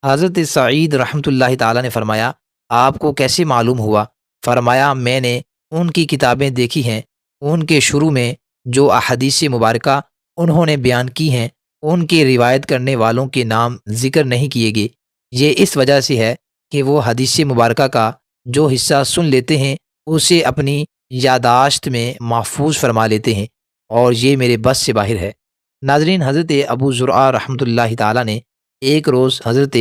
حضرت سعید رحمۃ اللہ تعالیٰ نے فرمایا، آپ کو کیسے معلوم ہوا؟ فرمایا، میں نے ان کی کتابیں دیکھی ہیں، ان کے شروع میں جو احادیث مبارکہ انہوں نے بیان کی ہیں ان کے روایت کرنے والوں کے نام ذکر نہیں کیے گئے۔ یہ اس وجہ سے ہے کہ وہ حدیث مبارکہ کا جو حصہ سن لیتے ہیں اسے اپنی یادداشت میں محفوظ فرما لیتے ہیں، اور یہ میرے بس سے باہر ہے۔ ناظرین، حضرت ابو زرعہ رحمۃ اللہ تعالیٰ نے ایک روز حضرت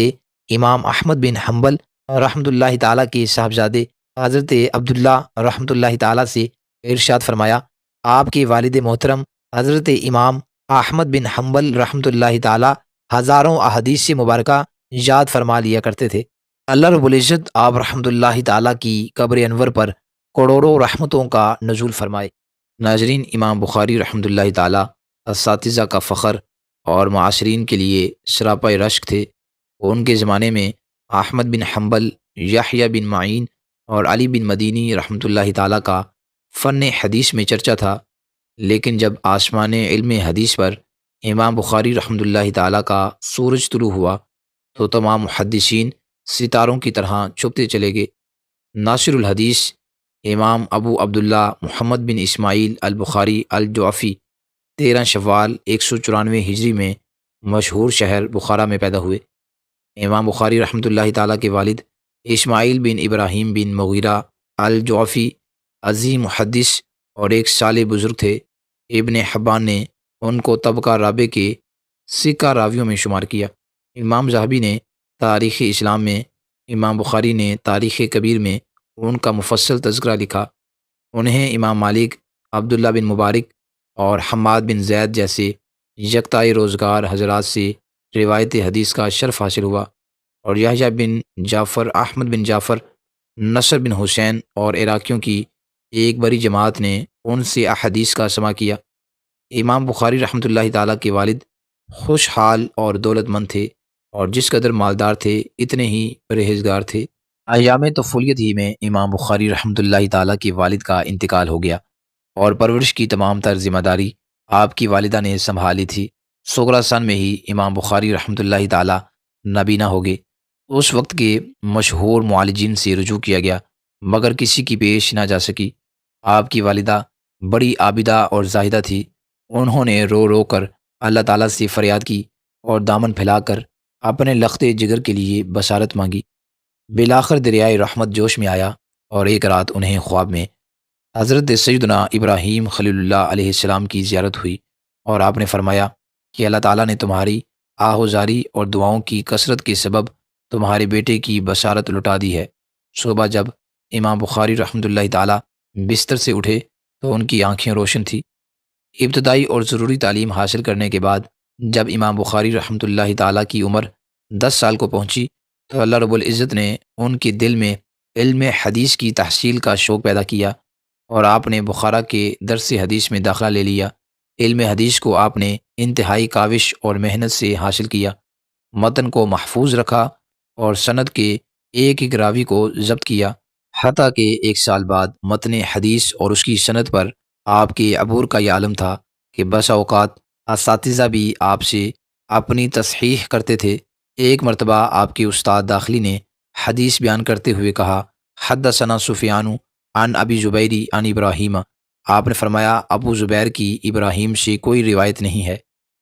امام احمد بن حنبل رحمۃ اللہ تعالیٰ کے صاحبزادے حضرت عبداللہ رحمۃ اللہ تعالیٰ سے ارشاد فرمایا، آپ کے والد محترم حضرت امام احمد بن حنبل رحمۃ اللہ تعالیٰ ہزاروں احادیث مبارکہ یاد فرما لیا کرتے تھے۔ اللہ رب العزت آپ رحمۃ اللہ تعالیٰ کی قبر انور پر کروڑوں رحمتوں کا نزول فرمائے۔ ناظرین، امام بخاری رحمۃ اللہ تعالیٰ اساتذہ کا فخر اور معاصرین کے لیے سراپا رشک تھے۔ ان کے زمانے میں احمد بن حنبل، یحییٰ بن معین اور علی بن مدینی رحمۃ اللہ تعالیٰ کا فن حدیث میں چرچا تھا، لیکن جب آسمان علم حدیث پر امام بخاری رحمۃ اللہ تعالیٰ کا سورج طلوع ہوا تو تمام محدثین ستاروں کی طرح چھپتے چلے گئے۔ ناصر الحدیث امام ابو عبداللہ محمد بن اسماعیل البخاری الجعفی 13 شوال 194 ہجری میں مشہور شہر بخارا میں پیدا ہوئے۔ امام بخاری رحمۃ اللہ تعالیٰ کے والد اسماعیل بن ابراہیم بن مغیرہ الجعفی عظیم محدث اور ایک صالح بزرگ تھے۔ ابن حبان نے ان کو طبقہ رابع کے سکہ راویوں میں شمار کیا۔ امام ذہبی نے تاریخ اسلام میں، امام بخاری نے تاریخ کبیر میں ان کا مفصل تذکرہ لکھا۔ انہیں امام مالک، عبداللہ بن مبارک اور حماد بن زید جیسے یکتائے روزگار حضرات سے روایت حدیث کا شرف حاصل ہوا۔ اور یحییٰ بن جعفر، احمد بن جعفر، نصر بن حسین اور عراقیوں کی ایک بڑی جماعت نے ان سے احادیث کا سماع کیا۔ امام بخاری رحمۃ اللہ تعالیٰ کے والد خوشحال اور دولت مند تھے، اور جس قدر مالدار تھے اتنے ہی پرہیزگار تھے۔ ایام طفولیت ہی میں امام بخاری رحمۃ اللہ تعالیٰ کے والد کا انتقال ہو گیا، اور پرورش کی تمام تر ذمہ داری آپ کی والدہ نے سنبھالی تھی۔ صغرا سن میں ہی امام بخاری رحمۃ اللہ تعالیٰ نابینا ہو گئے۔ اس وقت کے مشہور معالجین سے رجوع کیا گیا، مگر کسی کی پیش نہ جا سکی۔ آپ کی والدہ بڑی عابدہ اور زاہدہ تھی۔ انہوں نے رو رو کر اللہ تعالیٰ سے فریاد کی اور دامن پھیلا کر اپنے لخت جگر کے لیے بشارت مانگی۔ بالآخر دریائے رحمت جوش میں آیا، اور ایک رات انہیں خواب میں حضرت سیدنا ابراہیم خلیل اللہ علیہ السلام کی زیارت ہوئی، اور آپ نے فرمایا کہ اللہ تعالیٰ نے تمہاری آہوزاری اور دعاؤں کی کثرت کے سبب تمہارے بیٹے کی بشارت لٹا دی ہے۔ صبح جب امام بخاری رحمۃ اللہ تعالیٰ بستر سے اٹھے تو ان کی آنکھیں روشن تھیں۔ ابتدائی اور ضروری تعلیم حاصل کرنے کے بعد جب امام بخاری رحمۃ اللہ تعالیٰ کی عمر 10 سال کو پہنچی تو اللہ رب العزت نے ان کے دل میں علم حدیث کی تحصیل کا شوق پیدا کیا، اور آپ نے بخارا کے درس حدیث میں داخلہ لے لیا۔ علم حدیث کو آپ نے انتہائی کاوش اور محنت سے حاصل کیا، متن کو محفوظ رکھا اور سند کے ایک ایک راوی کو ضبط کیا، حتیٰ کہ 1 سال بعد متن حدیث اور اس کی سند پر آپ کے عبور کا یہ عالم تھا کہ بسا اوقات اساتذہ بھی آپ سے اپنی تصحیح کرتے تھے۔ ایک مرتبہ آپ کے استاد داخلی نے حدیث بیان کرتے ہوئے کہا، حدثنا سفیان عن ابی زبیری عن ابراہیم۔ آپ نے فرمایا ابو زبیر کی ابراہیم سے کوئی روایت نہیں ہے۔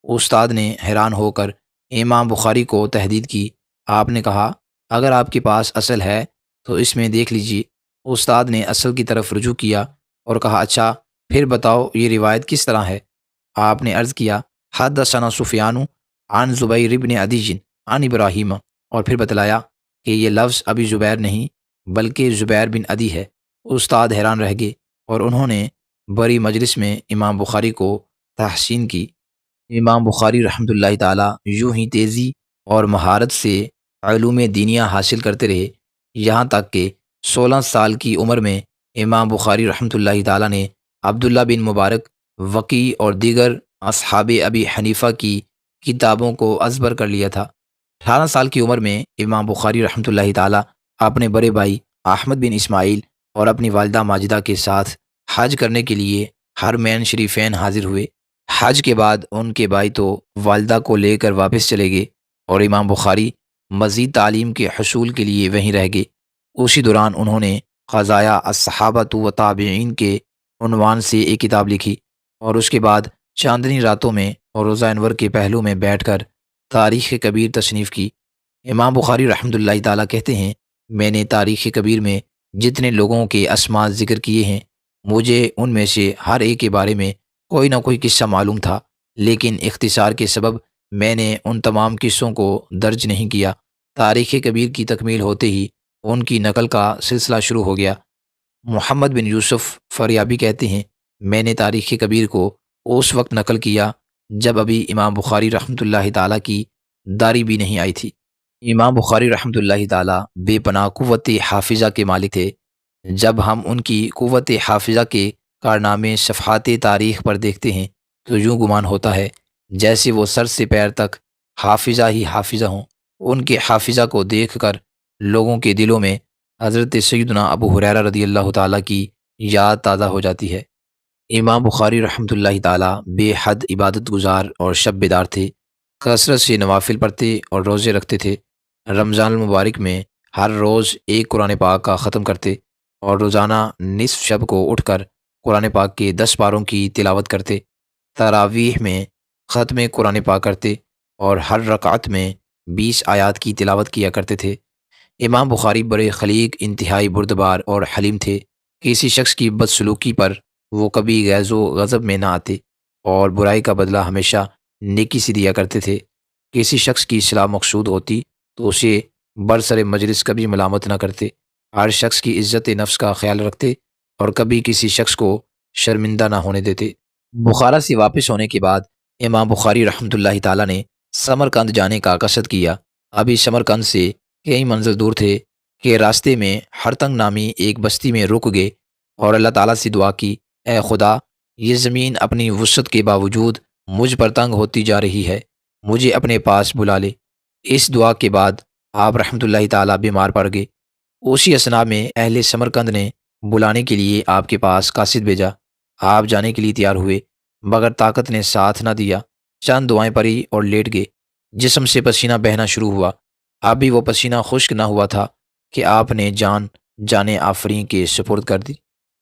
استاد نے حیران ہو کر امام بخاری کو تحدید کی۔ آپ نے کہا اگر آپ کے پاس اصل ہے تو اس میں دیکھ لیجیے۔ استاد نے اصل کی طرف رجوع کیا اور کہا اچھا پھر بتاؤ یہ روایت کس طرح ہے؟ آپ نے عرض کیا حدثنا سفیان عن زبیر بن عدی عن ابراہیم، اور پھر بتلایا کہ یہ لفظ ابی زبیر نہیں بلکہ زبیر بن عدی ہے۔ استاد حیران رہ گئے، اور انہوں نے بڑی مجلس میں امام بخاری کو تحسین کی۔ امام بخاری رحمۃ اللہ تعالیٰ یوں ہی تیزی اور مہارت سے علوم دینیہ حاصل کرتے رہے، یہاں تک کہ 16 سال کی عمر میں امام بخاری رحمۃ اللہ تعالیٰ نے عبداللہ بن مبارک، وقی اور دیگر اصحاب ابی حنیفہ کی کتابوں کو ازبر کر لیا تھا۔ 18 سال کی عمر میں امام بخاری رحمۃ اللہ تعالیٰ اپنے بڑے بھائی احمد بن اسماعیل اور اپنی والدہ ماجدہ کے ساتھ حج کرنے کے لیے حرمین شریفین حاضر ہوئے۔ حج کے بعد ان کے بھائی تو والدہ کو لے کر واپس چلے گئے، اور امام بخاری مزید تعلیم کے حصول کے لیے وہیں رہ گئے۔ اسی دوران انہوں نے قضایا الصحابۃ و تابعین کے عنوان سے ایک کتاب لکھی، اور اس کے بعد چاندنی راتوں میں اور روزہ انور کے پہلو میں بیٹھ کر تاریخ کبیر تصنیف کی۔ امام بخاری رحمۃ اللہ تعالیٰ کہتے ہیں میں نے تاریخ کبیر میں جتنے لوگوں کے اسماء ذکر کیے ہیں مجھے ان میں سے ہر ایک کے بارے میں کوئی نہ کوئی قصہ معلوم تھا، لیکن اختصار کے سبب میں نے ان تمام قصوں کو درج نہیں کیا۔ تاریخ کبیر کی تکمیل ہوتے ہی ان کی نقل کا سلسلہ شروع ہو گیا۔ محمد بن یوسف فریابی کہتے ہیں میں نے تاریخ کبیر کو اس وقت نقل کیا جب ابھی امام بخاری رحمۃ اللہ تعالیٰ کی داری بھی نہیں آئی تھی۔ امام بخاری رحمۃ اللہ تعالیٰ بے پناہ قوت حافظہ کے مالک تھے۔ جب ہم ان کی قوت حافظہ کے کارنامے صفحات تاریخ پر دیکھتے ہیں تو یوں گمان ہوتا ہے جیسے وہ سر سے پیر تک حافظہ ہی حافظہ ہوں۔ ان کے حافظہ کو دیکھ کر لوگوں کے دلوں میں حضرت سیدنا ابو ہریرہ رضی اللہ تعالیٰ کی یاد تازہ ہو جاتی ہے۔ امام بخاری رحمۃ اللہ تعالیٰ بے حد عبادت گزار اور شب بیدار تھے، کثرت سے نوافل پڑھتے اور روزے رکھتے تھے۔ رمضان المبارک میں ہر روز ایک قرآن پاک کا ختم کرتے، اور روزانہ نصف شب کو اٹھ کر قرآن پاک کے 10 پاروں کی تلاوت کرتے۔ تراویح میں ختم قرآن پاک کرتے اور ہر رکعت میں 20 آیات کی تلاوت کیا کرتے تھے۔ امام بخاری بڑے خلیق، انتہائی بردبار اور حلیم تھے۔ کسی شخص کی بدسلوکی پر وہ کبھی غیظ و غضب میں نہ آتے، اور برائی کا بدلہ ہمیشہ نیکی سے دیا کرتے تھے۔ کسی شخص کی اصلاح مقصود ہوتی تو اسے برسر مجلس کبھی ملامت نہ کرتے۔ ہر شخص کی عزت نفس کا خیال رکھتے اور کبھی کسی شخص کو شرمندہ نہ ہونے دیتے۔ بخارا سے واپس ہونے کے بعد امام بخاری رحمۃ اللہ تعالیٰ نے سمرقند جانے کا قصد کیا۔ ابھی سمرقند سے کئی منزل دور تھے کہ راستے میں ہرتنگ نامی ایک بستی میں رک گئے اور اللہ تعالیٰ سے دعا کی، اے خدا، یہ زمین اپنی وسعت کے باوجود مجھ پر تنگ ہوتی جا رہی ہے، مجھے اپنے پاس بلا لے۔ اس دعا کے بعد آپ رحمۃ اللہ تعالیٰ بیمار پڑ گئے۔ اسی اثناء میں اہل سمرقند نے بلانے کے لیے آپ کے پاس قاصد بھیجا۔ آپ جانے کے لیے تیار ہوئے، مگر طاقت نے ساتھ نہ دیا۔ چند دعائیں پڑھی اور لیٹ گئے۔ جسم سے پسینہ بہنا شروع ہوا۔ اب بھی وہ پسینہ خشک نہ ہوا تھا کہ آپ نے جان آفرین کے سپرد کر دی،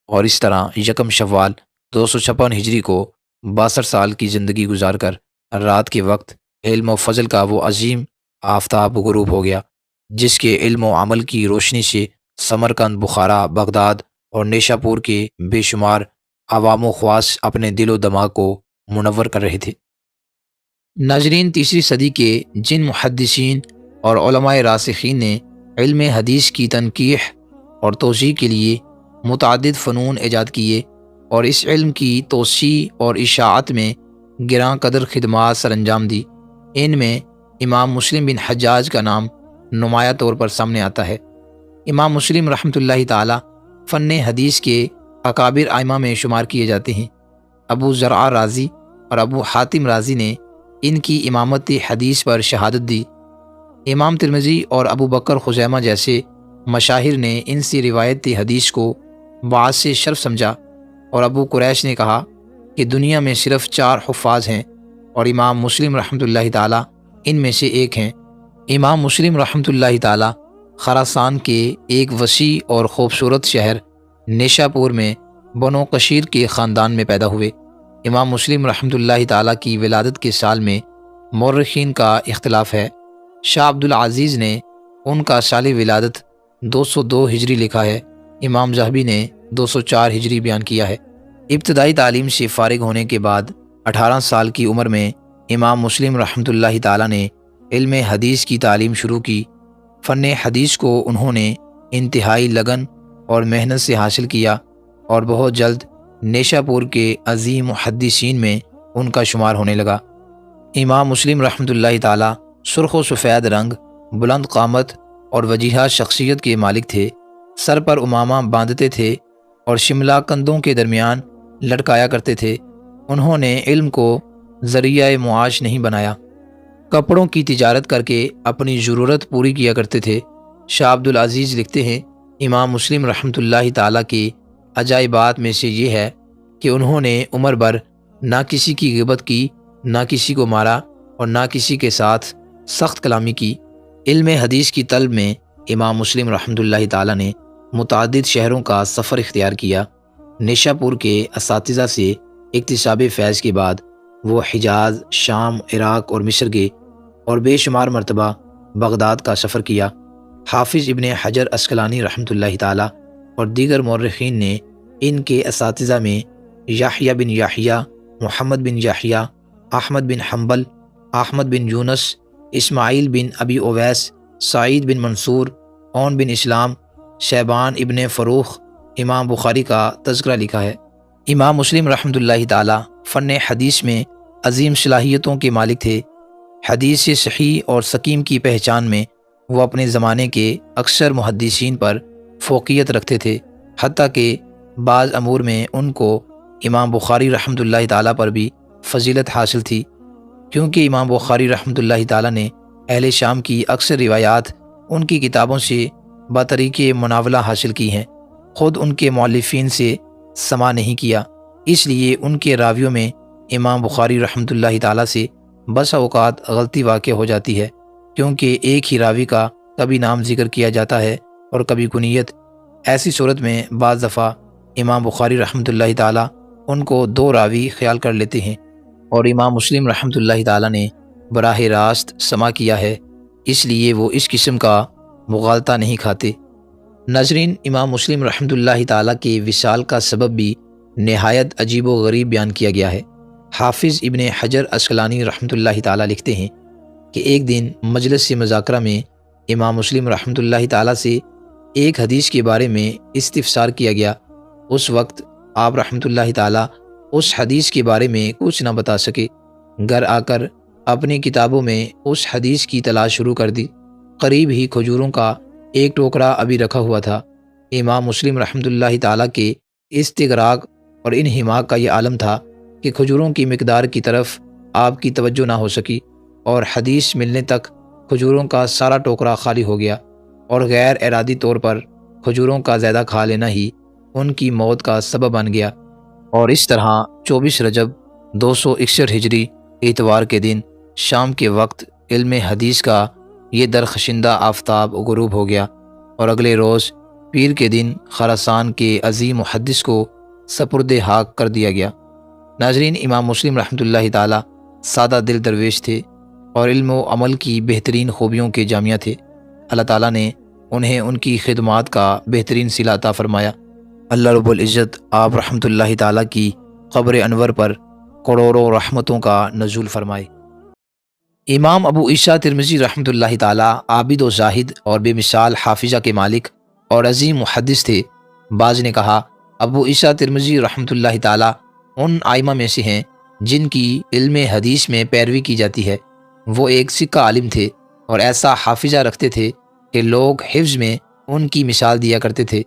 اور اس طرح یکم شوال 256 ہجری کو 62 سال کی زندگی گزار کر رات کے وقت علم و فضل کا وہ عظیم آفتاب غروب ہو گیا، جس کے علم و عمل کی روشنی سے سمرقند، بخارا، بغداد اور نیشا پور کے بے شمار عوام و خواص اپنے دل و دماغ کو منور کر رہے تھے۔ ناظرین، تیسری صدی کے جن محدثین اور علماء راسخین نے علم حدیث کی تنقیح اور توسیع کے لیے متعدد فنون ایجاد کیے اور اس علم کی توسیع اور اشاعت میں گراں قدر خدمات سر انجام دی، ان میں امام مسلم بن حجاج کا نام نمایاں طور پر سامنے آتا ہے۔ امام مسلم رحمۃ اللہ تعالی فن حدیث کے اکابر ائمہ میں شمار کیے جاتے ہیں۔ ابو زرع رازی اور ابو حاتم رازی نے ان کی امامت حدیث پر شہادت دی۔ امام ترمذی اور ابو بکر خزیمہ جیسے مشاہیر نے ان سے روایت حدیث کو باعث شرف سمجھا، اور ابو قریش نے کہا کہ دنیا میں صرف 4 حفاظ ہیں اور امام مسلم رحمۃ اللہ تعالی ان میں سے ایک ہیں۔ امام مسلم رحمۃ اللہ تعالی خراسان کے ایک وسیع اور خوبصورت شہر نیشا پور میں بنو قشیر کے خاندان میں پیدا ہوئے۔ امام مسلم رحمۃ اللہ تعالی کی ولادت کے سال میں مورخین کا اختلاف ہے۔ شاہ عبد العزیز نے ان کا سال ولادت 202 ہجری لکھا ہے، امام ذہبی نے 204 ہجری بیان کیا ہے۔ ابتدائی تعلیم سے فارغ ہونے کے بعد 18 سال کی عمر میں امام مسلم رحمۃ اللہ تعالی نے علم حدیث کی تعلیم شروع کی۔ فن حدیث کو انہوں نے انتہائی لگن اور محنت سے حاصل کیا اور بہت جلد نیشا پور کے عظیم محدثین میں ان کا شمار ہونے لگا۔ امام مسلم رحمۃ اللہ تعالی سرخ و سفید رنگ، بلند قامت اور وجیحہ شخصیت کے مالک تھے۔ سر پر امامہ باندھتے تھے اور شملہ کندھوں کے درمیان لٹکایا کرتے تھے۔ انہوں نے علم کو ذریعہ معاش نہیں بنایا، کپڑوں کی تجارت کر کے اپنی ضرورت پوری کیا کرتے تھے۔ شاہ عبد العزیز لکھتے ہیں، امام مسلم رحمۃ اللہ تعالیٰ کی عجائبات میں سے یہ ہے کہ انہوں نے عمر بھر نہ کسی کی غیبت کی، نہ کسی کو مارا اور نہ کسی کے ساتھ سخت کلامی کی۔ علم حدیث کی طلب میں امام مسلم رحمۃ اللہ تعالیٰ نے متعدد شہروں کا سفر اختیار کیا۔ نیشا پور کے اساتذہ سے اکتساب فیض کے بعد وہ حجاز، شام، عراق اور مصر گئے اور بے شمار مرتبہ بغداد کا سفر کیا۔ حافظ ابن حجر عسقلانی رحمۃ اللہ تعالیٰ اور دیگر مورخین نے ان کے اساتذہ میں یحییٰ بن یحییٰ، محمد بن یحییٰ، احمد بن حنبل، احمد بن یونس، اسماعیل بن ابی اویس، سعید بن منصور، اون بن اسلام، شیبان ابن فروخ، امام بخاری کا تذکرہ لکھا ہے۔ امام مسلم رحمۃ اللہ تعالیٰ فن حدیث میں عظیم صلاحیتوں کے مالک تھے۔ حدیث صحیح اور سقیم کی پہچان میں وہ اپنے زمانے کے اکثر محدثین پر فوقیت رکھتے تھے، حتیٰ کہ بعض امور میں ان کو امام بخاری رحمۃ اللہ تعالیٰ پر بھی فضیلت حاصل تھی، کیونکہ امام بخاری رحمۃ اللہ تعالیٰ نے اہل شام کی اکثر روایات ان کی کتابوں سے بطریق مناولہ حاصل کی ہیں، خود ان کے مؤلفین سے سماع نہیں کیا۔ اس لیے ان کے راویوں میں امام بخاری رحمۃ اللہ تعالیٰ سے بسا اوقات غلطی واقع ہو جاتی ہے، کیونکہ ایک ہی راوی کا کبھی نام ذکر کیا جاتا ہے اور کبھی کنیت۔ ایسی صورت میں بعض دفعہ امام بخاری رحمۃ اللہ تعالیٰ ان کو 2 راوی خیال کر لیتے ہیں، اور امام مسلم رحمۃ اللہ تعالیٰ نے براہ راست سماع کیا ہے، اس لیے وہ اس قسم کا مغالطہ نہیں کھاتے۔ ناظرین، امام مسلم رحمۃ اللہ تعالیٰ کے وصال کا سبب بھی نہایت عجیب و غریب بیان کیا گیا ہے۔ حافظ ابن حجر عسقلانی رحمۃ اللہ تعالیٰ لکھتے ہیں کہ ایک دن مجلس مذاکرہ میں امام مسلم رحمۃ اللہ تعالیٰ سے ایک حدیث کے بارے میں استفسار کیا گیا۔ اس وقت آپ رحمۃ اللہ تعالیٰ اس حدیث کے بارے میں کچھ نہ بتا سکے۔ گھر آ کر اپنی کتابوں میں اس حدیث کی تلاش شروع کر دی قریب ہی کھجوروں کا ایک ٹوکرا ابھی رکھا ہوا تھا۔ امام مسلم رحمۃ اللہ تعالیٰ کے استغراق اور انہماک کا یہ عالم تھا کہ کھجوروں کی مقدار کی طرف آپ کی توجہ نہ ہو سکی، اور حدیث ملنے تک کھجوروں کا سارا ٹوکرا خالی ہو گیا، اور غیر ارادی طور پر کھجوروں کا زیادہ کھا لینا ہی ان کی موت کا سبب بن گیا۔ اور اس طرح 24 رجب 261 ہجری اتوار کے دن شام کے وقت علم حدیث کا یہ درخشندہ آفتاب غروب ہو گیا، اور اگلے روز پیر کے دن خراسان کے عظیم محدث کو سپرد حق کر دیا گیا۔ ناظرین، امام مسلم رحمۃ اللہ تعالیٰ سادہ دل درویش تھے اور علم و عمل کی بہترین خوبیوں کے جامعہ تھے۔ اللہ تعالیٰ نے انہیں ان کی خدمات کا بہترین صلہ عطا فرمایا۔ اللہ رب العزت آپ رحمۃ اللہ تعالیٰ کی قبر انور پر کروڑوں رحمتوں کا نزول فرمائے۔ امام ابو عیسیٰ ترمذی رحمۃ اللہ تعالیٰ عابد و زاہد اور بے مثال حافظہ کے مالک اور عظیم محدث تھے۔ بعض نے کہا ابو عیسیٰ ترمذی رحمۃ اللہ تعالیٰ ان ائمہ میں سے ہیں جن کی علم حدیث میں پیروی کی جاتی ہے۔ وہ ایک سکہ عالم تھے اور ایسا حافظہ رکھتے تھے کہ لوگ حفظ میں ان کی مثال دیا کرتے تھے۔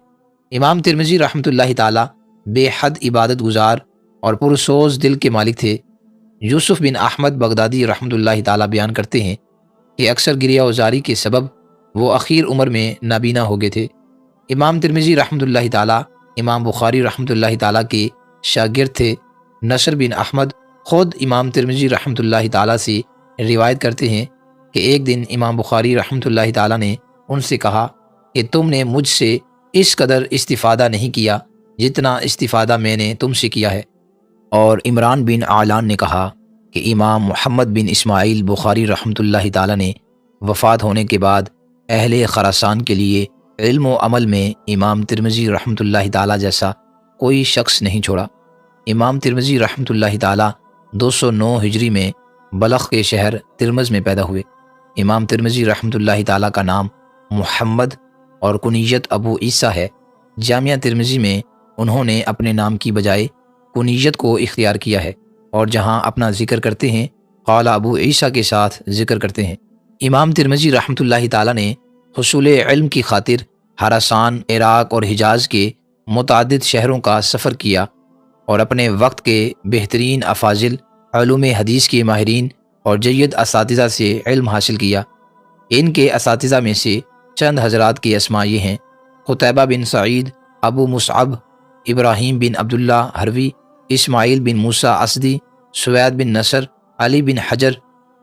امام ترمذی رحمۃ اللہ تعالیٰ بے حد عبادت گزار اور پرسوز دل کے مالک تھے۔ یوسف بن احمد بغدادی رحمۃ اللہ تعالیٰ بیان کرتے ہیں کہ اکثر گریہ وزاری کے سبب وہ اخیر عمر میں نابینا ہو گئے تھے۔ امام ترمذی رحمۃ اللہ تعالیٰ امام بخاری رحمۃ اللہ تعالیٰ کے شاگرد تھے۔ نصر بن احمد خود امام ترمذی رحمۃ اللہ تعالیٰ سے روایت کرتے ہیں کہ ایک دن امام بخاری رحمۃ اللہ تعالیٰ نے ان سے کہا کہ تم نے مجھ سے اس قدر استفادہ نہیں کیا جتنا استفادہ میں نے تم سے کیا ہے۔ اور عمران بن عالان نے کہا کہ امام محمد بن اسماعیل بخاری رحمۃ اللہ تعالیٰ نے وفات ہونے کے بعد اہل خراسان کے لیے علم و عمل میں امام ترمذی رحمۃ اللہ تعالیٰ جیسا کوئی شخص نہیں چھوڑا۔ امام ترمذی رحمۃ اللہ تعالیٰ 209 ہجری میں بلخ کے شہر ترمز میں پیدا ہوئے۔ امام ترمذی رحمۃ اللہ تعالیٰ کا نام محمد اور کنیت ابو عیسیٰ ہے۔ جامعہ ترمذی میں انہوں نے اپنے نام کی بجائے کنیت کو اختیار کیا ہے، اور جہاں اپنا ذکر کرتے ہیں قال ابو عیسیٰ کے ساتھ ذکر کرتے ہیں۔ امام ترمذی رحمۃ اللہ تعالیٰ نے حصول علم کی خاطر خراسان، عراق اور حجاز کے متعدد شہروں کا سفر کیا، اور اپنے وقت کے بہترین افاضل، علوم حدیث کے ماہرین اور جید اساتذہ سے علم حاصل کیا۔ ان کے اساتذہ میں سے چند حضرات کی اسماء یہ ہیں: قتیبہ بن سعید، ابو مصعب، ابراہیم بن عبداللہ حروی، اسماعیل بن موسیٰ اسدی، سوید بن نصر، علی بن حجر،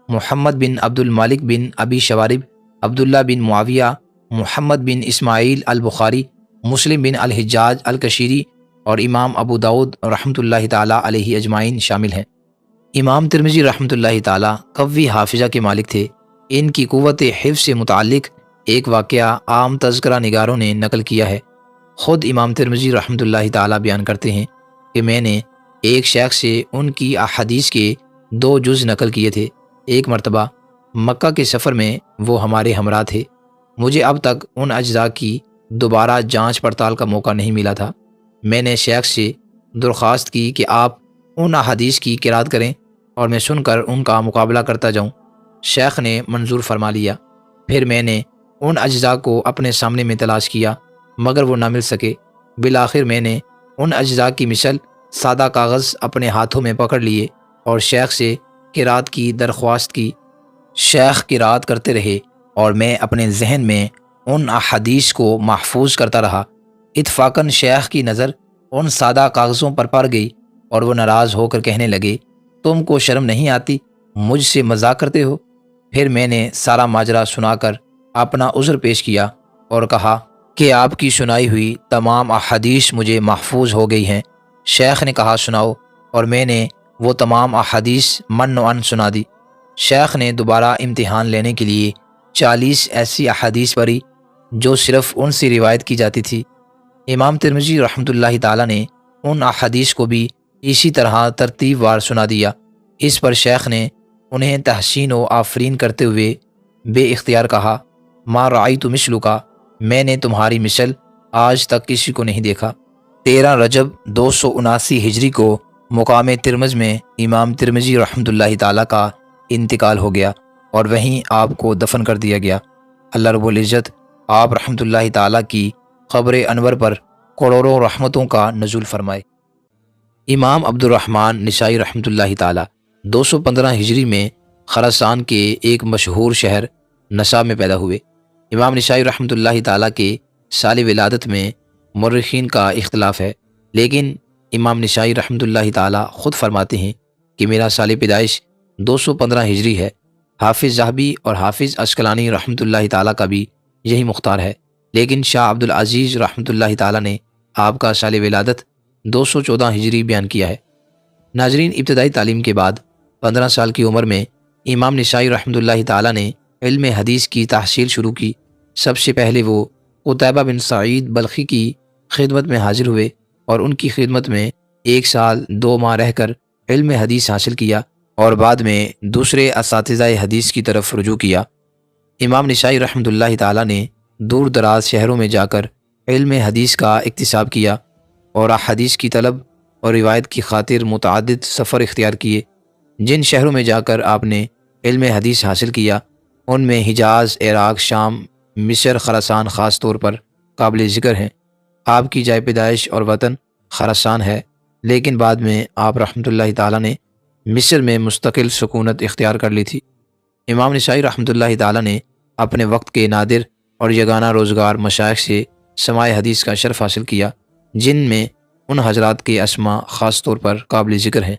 محمد بن عبد المالک بن ابی شوارب، عبداللہ بن معاویہ، محمد بن اسماعیل البخاری، مسلم بن الحجاج الکشیری اور امام ابو داود رحمۃ اللہ تعالیٰ علیہ اجمعین شامل ہیں۔ امام ترمذی رحمۃ اللہ تعالیٰ قوی حافظہ کے مالک تھے۔ ان کی قوت حفظ سے متعلق ایک واقعہ عام تذکرہ نگاروں نے نقل کیا ہے۔ خود امام ترمذی رحمۃ اللہ تعالیٰ بیان کرتے ہیں کہ میں نے ایک شیخ سے ان کی احادیث کے 2 جز نقل کیے تھے۔ ایک مرتبہ مکہ کے سفر میں وہ ہمارے ہمراہ تھے۔ مجھے اب تک ان اجزاء کی دوبارہ جانچ پڑتال کا موقع نہیں ملا تھا۔ میں نے شیخ سے درخواست کی کہ آپ ان احادیث کی قرأت کریں اور میں سن کر ان کا مقابلہ کرتا جاؤں۔ شیخ نے منظور فرما لیا۔ پھر میں نے ان اجزاء کو اپنے سامنے میں تلاش کیا مگر وہ نہ مل سکے۔ بالآخر میں نے ان اجزاء کی مثل سادہ کاغذ اپنے ہاتھوں میں پکڑ لیے اور شیخ سے قرأت کی درخواست کی۔ شیخ قرأت کرتے رہے اور میں اپنے ذہن میں ان احادیث کو محفوظ کرتا رہا۔ اتفاقاً شیخ کی نظر ان سادہ کاغذوں پر پڑ گئی اور وہ ناراض ہو کر کہنے لگے، تم کو شرم نہیں آتی؟ مجھ سے مذاق کرتے ہو؟ پھر میں نے سارا ماجرا سنا کر اپنا عذر پیش کیا اور کہا کہ آپ کی سنائی ہوئی تمام احادیث مجھے محفوظ ہو گئی ہیں۔ شیخ نے کہا سناؤ، اور میں نے وہ تمام احادیث من و عن سنا دی۔ شیخ نے دوبارہ امتحان لینے کے لیے 40 ایسی احادیث پڑھی جو صرف ان سے روایت کی جاتی تھی۔ امام ترمذی رحمۃ اللہ تعالیٰ نے ان احادیث کو بھی اسی طرح ترتیب وار سنا دیا۔ اس پر شیخ نے انہیں تحسین و آفرین کرتے ہوئے بے اختیار کہا، ما رأیت مثلک، میں نے تمہاری مثل آج تک کسی کو نہیں دیکھا۔ 13 رجب 279 ہجری کو مقام ترمز میں امام ترمذی رحمۃ اللہ تعالیٰ کا انتقال ہو گیا اور وہیں آپ کو دفن کر دیا گیا۔ اللہ رب العزت آپ رحمۃ اللہ تعالیٰ کی قبر انور پر کروڑوں رحمتوں کا نزول فرمائے۔ امام عبد الرحمن نسائی رحمۃ اللہ تعالیٰ 215 ہجری میں خراسان کے ایک مشہور شہر نسا میں پیدا ہوئے۔ امام نسائی رحمۃ اللہ تعالیٰ کے سال ولادت میں مورخین کا اختلاف ہے، لیکن امام نسائی رحمۃ اللہ تعالیٰ خود فرماتے ہیں کہ میرا سال پیدائش 215 ہجری ہے۔ حافظ ذہبی اور حافظ عسقلانی رحمۃ اللہ تعالیٰ کا بھی یہی مختار ہے، لیکن شاہ عبد العزیز رحمۃ اللہ تعالیٰ نے آپ کا سال ولادت 214 ہجری بیان کیا ہے۔ ناظرین، ابتدائی تعلیم کے بعد 15 سال کی عمر میں امام نسائی رحمۃ اللہ تعالیٰ نے علم حدیث کی تحصیل شروع کی۔ سب سے پہلے وہ قتیبہ بن سعید بلخی کی خدمت میں حاضر ہوئے اور ان کی خدمت میں 1 سال 2 ماہ رہ کر علم حدیث حاصل کیا اور بعد میں دوسرے اساتذہ حدیث کی طرف رجوع کیا۔ امام نسائی رحمۃ اللہ تعالیٰ نے دور دراز شہروں میں جا کر علم حدیث کا اکتساب کیا اور حدیث کی طلب اور روایت کی خاطر متعدد سفر اختیار کیے۔ جن شہروں میں جا کر آپ نے علم حدیث حاصل کیا ان میں حجاز، عراق، شام، مصر، خراسان خاص طور پر قابل ذکر ہیں۔ آپ کی جائے پیدائش اور وطن خراسان ہے، لیکن بعد میں آپ رحمۃ اللہ تعالیٰ نے مصر میں مستقل سکونت اختیار کر لی تھی۔ امام نسائی رحمۃ اللہ تعالیٰ نے اپنے وقت کے نادر اور یگانہ روزگار مشائخ سے سماع حدیث کا شرف حاصل کیا، جن میں ان حضرات کے اسماء خاص طور پر قابل ذکر ہیں: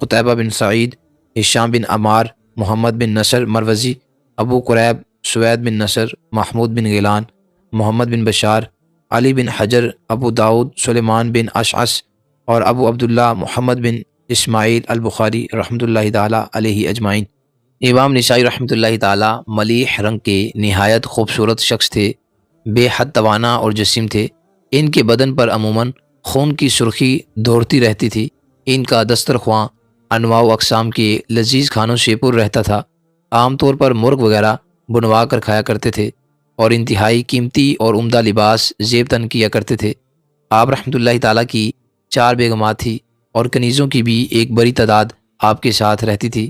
قتیبہ بن سعید، ہشام بن عمار، محمد بن نصر مروزی، ابو قریب، سوید بن نصر، محمود بن غیلان، محمد بن بشار، علی بن حجر، ابو داؤد، سلیمان بن اشعث اور ابو عبداللہ محمد بن اسماعیل البخاری رحمۃ اللہ تعالیٰ علیہ اجمعین۔ امام نسائی رحمۃ اللہ تعالیٰ ملیح رنگ کے نہایت خوبصورت شخص تھے، بے حد توانا اور جسیم تھے۔ ان کے بدن پر عموماً خون کی سرخی دوڑتی رہتی تھی۔ ان کا دسترخواں انواع و اقسام کے لذیذ کھانوں سے پر رہتا تھا۔ عام طور پر مرغ وغیرہ بنوا کر کھایا کرتے تھے اور انتہائی قیمتی اور عمدہ لباس زیب تن کیا کرتے تھے۔ آپ رحمۃ اللہ تعالیٰ کی 4 بیگمات تھی اور کنیزوں کی بھی ایک بڑی تعداد آپ کے ساتھ رہتی تھی۔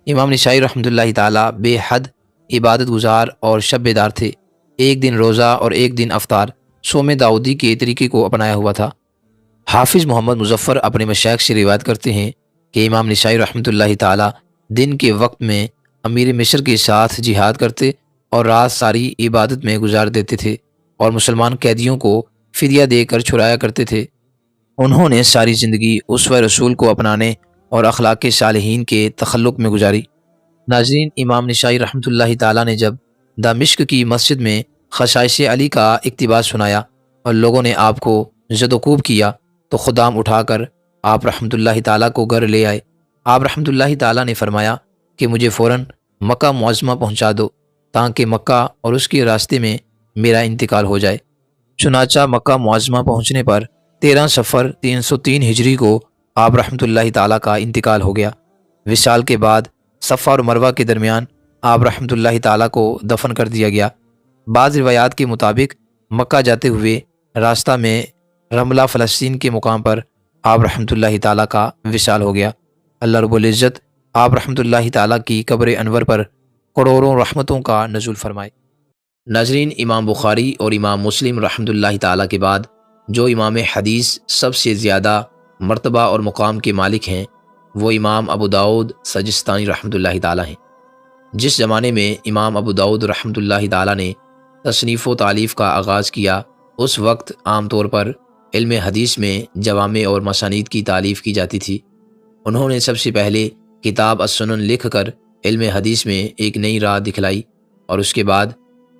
امام نسائی رحمۃ اللہ تعالیٰ بے حد عبادت گزار اور شب بیدار تھے۔ ایک دن روزہ اور ایک دن افطار صوم داؤدی کے طریقے کو اپنایا ہوا تھا۔ حافظ محمد مظفر اپنے مشائخ سے روایت کرتے ہیں کہ امام نسائی رحمۃ اللہ تعالیٰ دن کے وقت میں امیر مصر کے ساتھ جہاد کرتے اور رات ساری عبادت میں گزار دیتے تھے اور مسلمان قیدیوں کو فدیہ دے کر چھڑایا کرتے تھے۔ انہوں نے ساری زندگی اسوہ رسول کو اپنانے اور اخلاق صالحین کے تخلق میں گزاری۔ ناظرین، امام نسائی رحمۃ اللہ تعالیٰ نے جب دمشق کی مسجد میں خصائص علی کا اقتباس سنایا اور لوگوں نے آپ کو زد و کوب کیا تو خدام اٹھا کر آپ رحمۃ اللہ تعالیٰ کو گھر لے آئے۔ آپ رحمۃ اللہ تعالیٰ نے فرمایا کہ مجھے فوراً مکہ معظمہ پہنچا دو تاکہ مکہ اور اس کے راستے میں میرا انتقال ہو جائے۔ چنانچہ مکہ معظمہ پہنچنے پر 13 صفر 303 ہجری کو آپ رحمۃ اللہ تعالیٰ کا انتقال ہو گیا۔ وصال کے بعد صفا اور مروہ کے درمیان آپ رحمۃ اللہ تعالیٰ کو دفن کر دیا گیا۔ بعض روایات کے مطابق مکہ جاتے ہوئے راستہ میں رملہ فلسطین کے مقام پر آپ رحمۃ اللہ تعالیٰ کا وصال ہو گیا۔ اللہ رب العزت آپ رحمۃ اللہ تعالیٰ کی قبر انور پر کروڑوں رحمتوں کا نزول فرمائے۔ ناظرین، امام بخاری اور امام مسلم رحمۃ اللہ تعالیٰ کے بعد جو امام حدیث سب سے زیادہ مرتبہ اور مقام کے مالک ہیں وہ امام ابو داؤد سجستانی رحمۃ اللہ تعالیٰ ہیں۔ جس زمانے میں امام ابو داؤد رحمۃ اللہ تعالیٰ نے تصنیف و تالیف کا آغاز کیا، اس وقت عام طور پر علم حدیث میں جوامع اور مسانید کی تالیف کی جاتی تھی۔ انہوں نے سب سے پہلے کتاب السنن لکھ کر علم حدیث میں ایک نئی راہ دکھلائی اور اس کے بعد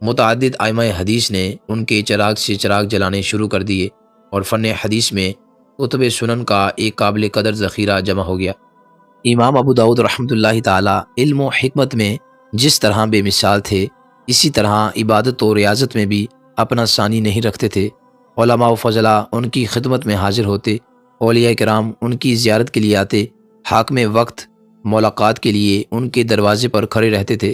متعدد ائمہ حدیث نے ان کے چراغ سے چراغ جلانے شروع کر دیے اور فن حدیث میں کتب سنن کا ایک قابل قدر ذخیرہ جمع ہو گیا۔ امام ابو داؤد رحمۃ اللہ تعالیٰ علم و حکمت میں جس طرح بے مثال تھے، اسی طرح عبادت و ریاضت میں بھی اپنا ثانی نہیں رکھتے تھے۔ علماء و فضلاء ان کی خدمت میں حاضر ہوتے، اولیاء کرام ان کی زیارت کے لیے آتے، حاکم وقت ملاقات کے لیے ان کے دروازے پر کھڑے رہتے تھے۔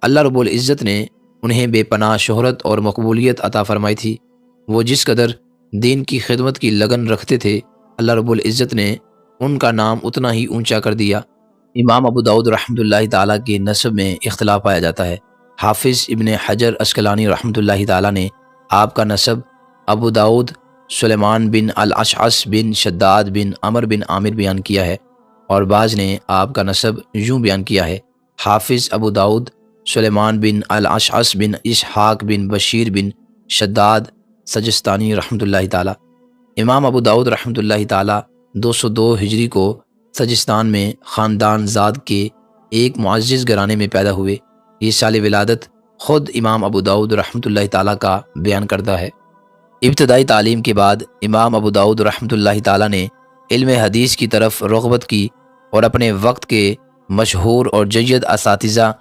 اللہ رب العزت نے انہیں بے پناہ شہرت اور مقبولیت عطا فرمائی تھی۔ وہ جس قدر دین کی خدمت کی لگن رکھتے تھے، اللہ رب العزت نے ان کا نام اتنا ہی اونچا کر دیا۔ امام ابو داؤد رحمۃ اللہ تعالیٰ کے نسب میں اختلاف پایا جاتا ہے۔ حافظ ابن حجر اسقلانی رحمۃ اللہ تعالیٰ نے آپ کا نسب ابو داود سلیمان بن الاشعث بن شداد بن عمر بن عامر بیان کیا ہے، اور بعض نے آپ کا نسب یوں بیان کیا ہے: حافظ ابو داود سلیمان بن الاشعث بن اسحاق بن بشیر بن شداد سجستانی رحمۃ اللہ تعالیٰ۔ امام ابو داود رحمۃ اللہ تعالیٰ 202 ہجری کو سجستان میں خاندان زاد کے ایک معزز گھرانے میں پیدا ہوئے۔ یہ سال ولادت خود امام ابو داود رحمۃ اللہ تعالیٰ کا بیان کردہ ہے۔ ابتدائی تعلیم کے بعد امام ابو داود رحمۃ اللہ تعالیٰ نے علم حدیث کی طرف رغبت کی اور اپنے وقت کے مشہور اور جید اساتذہ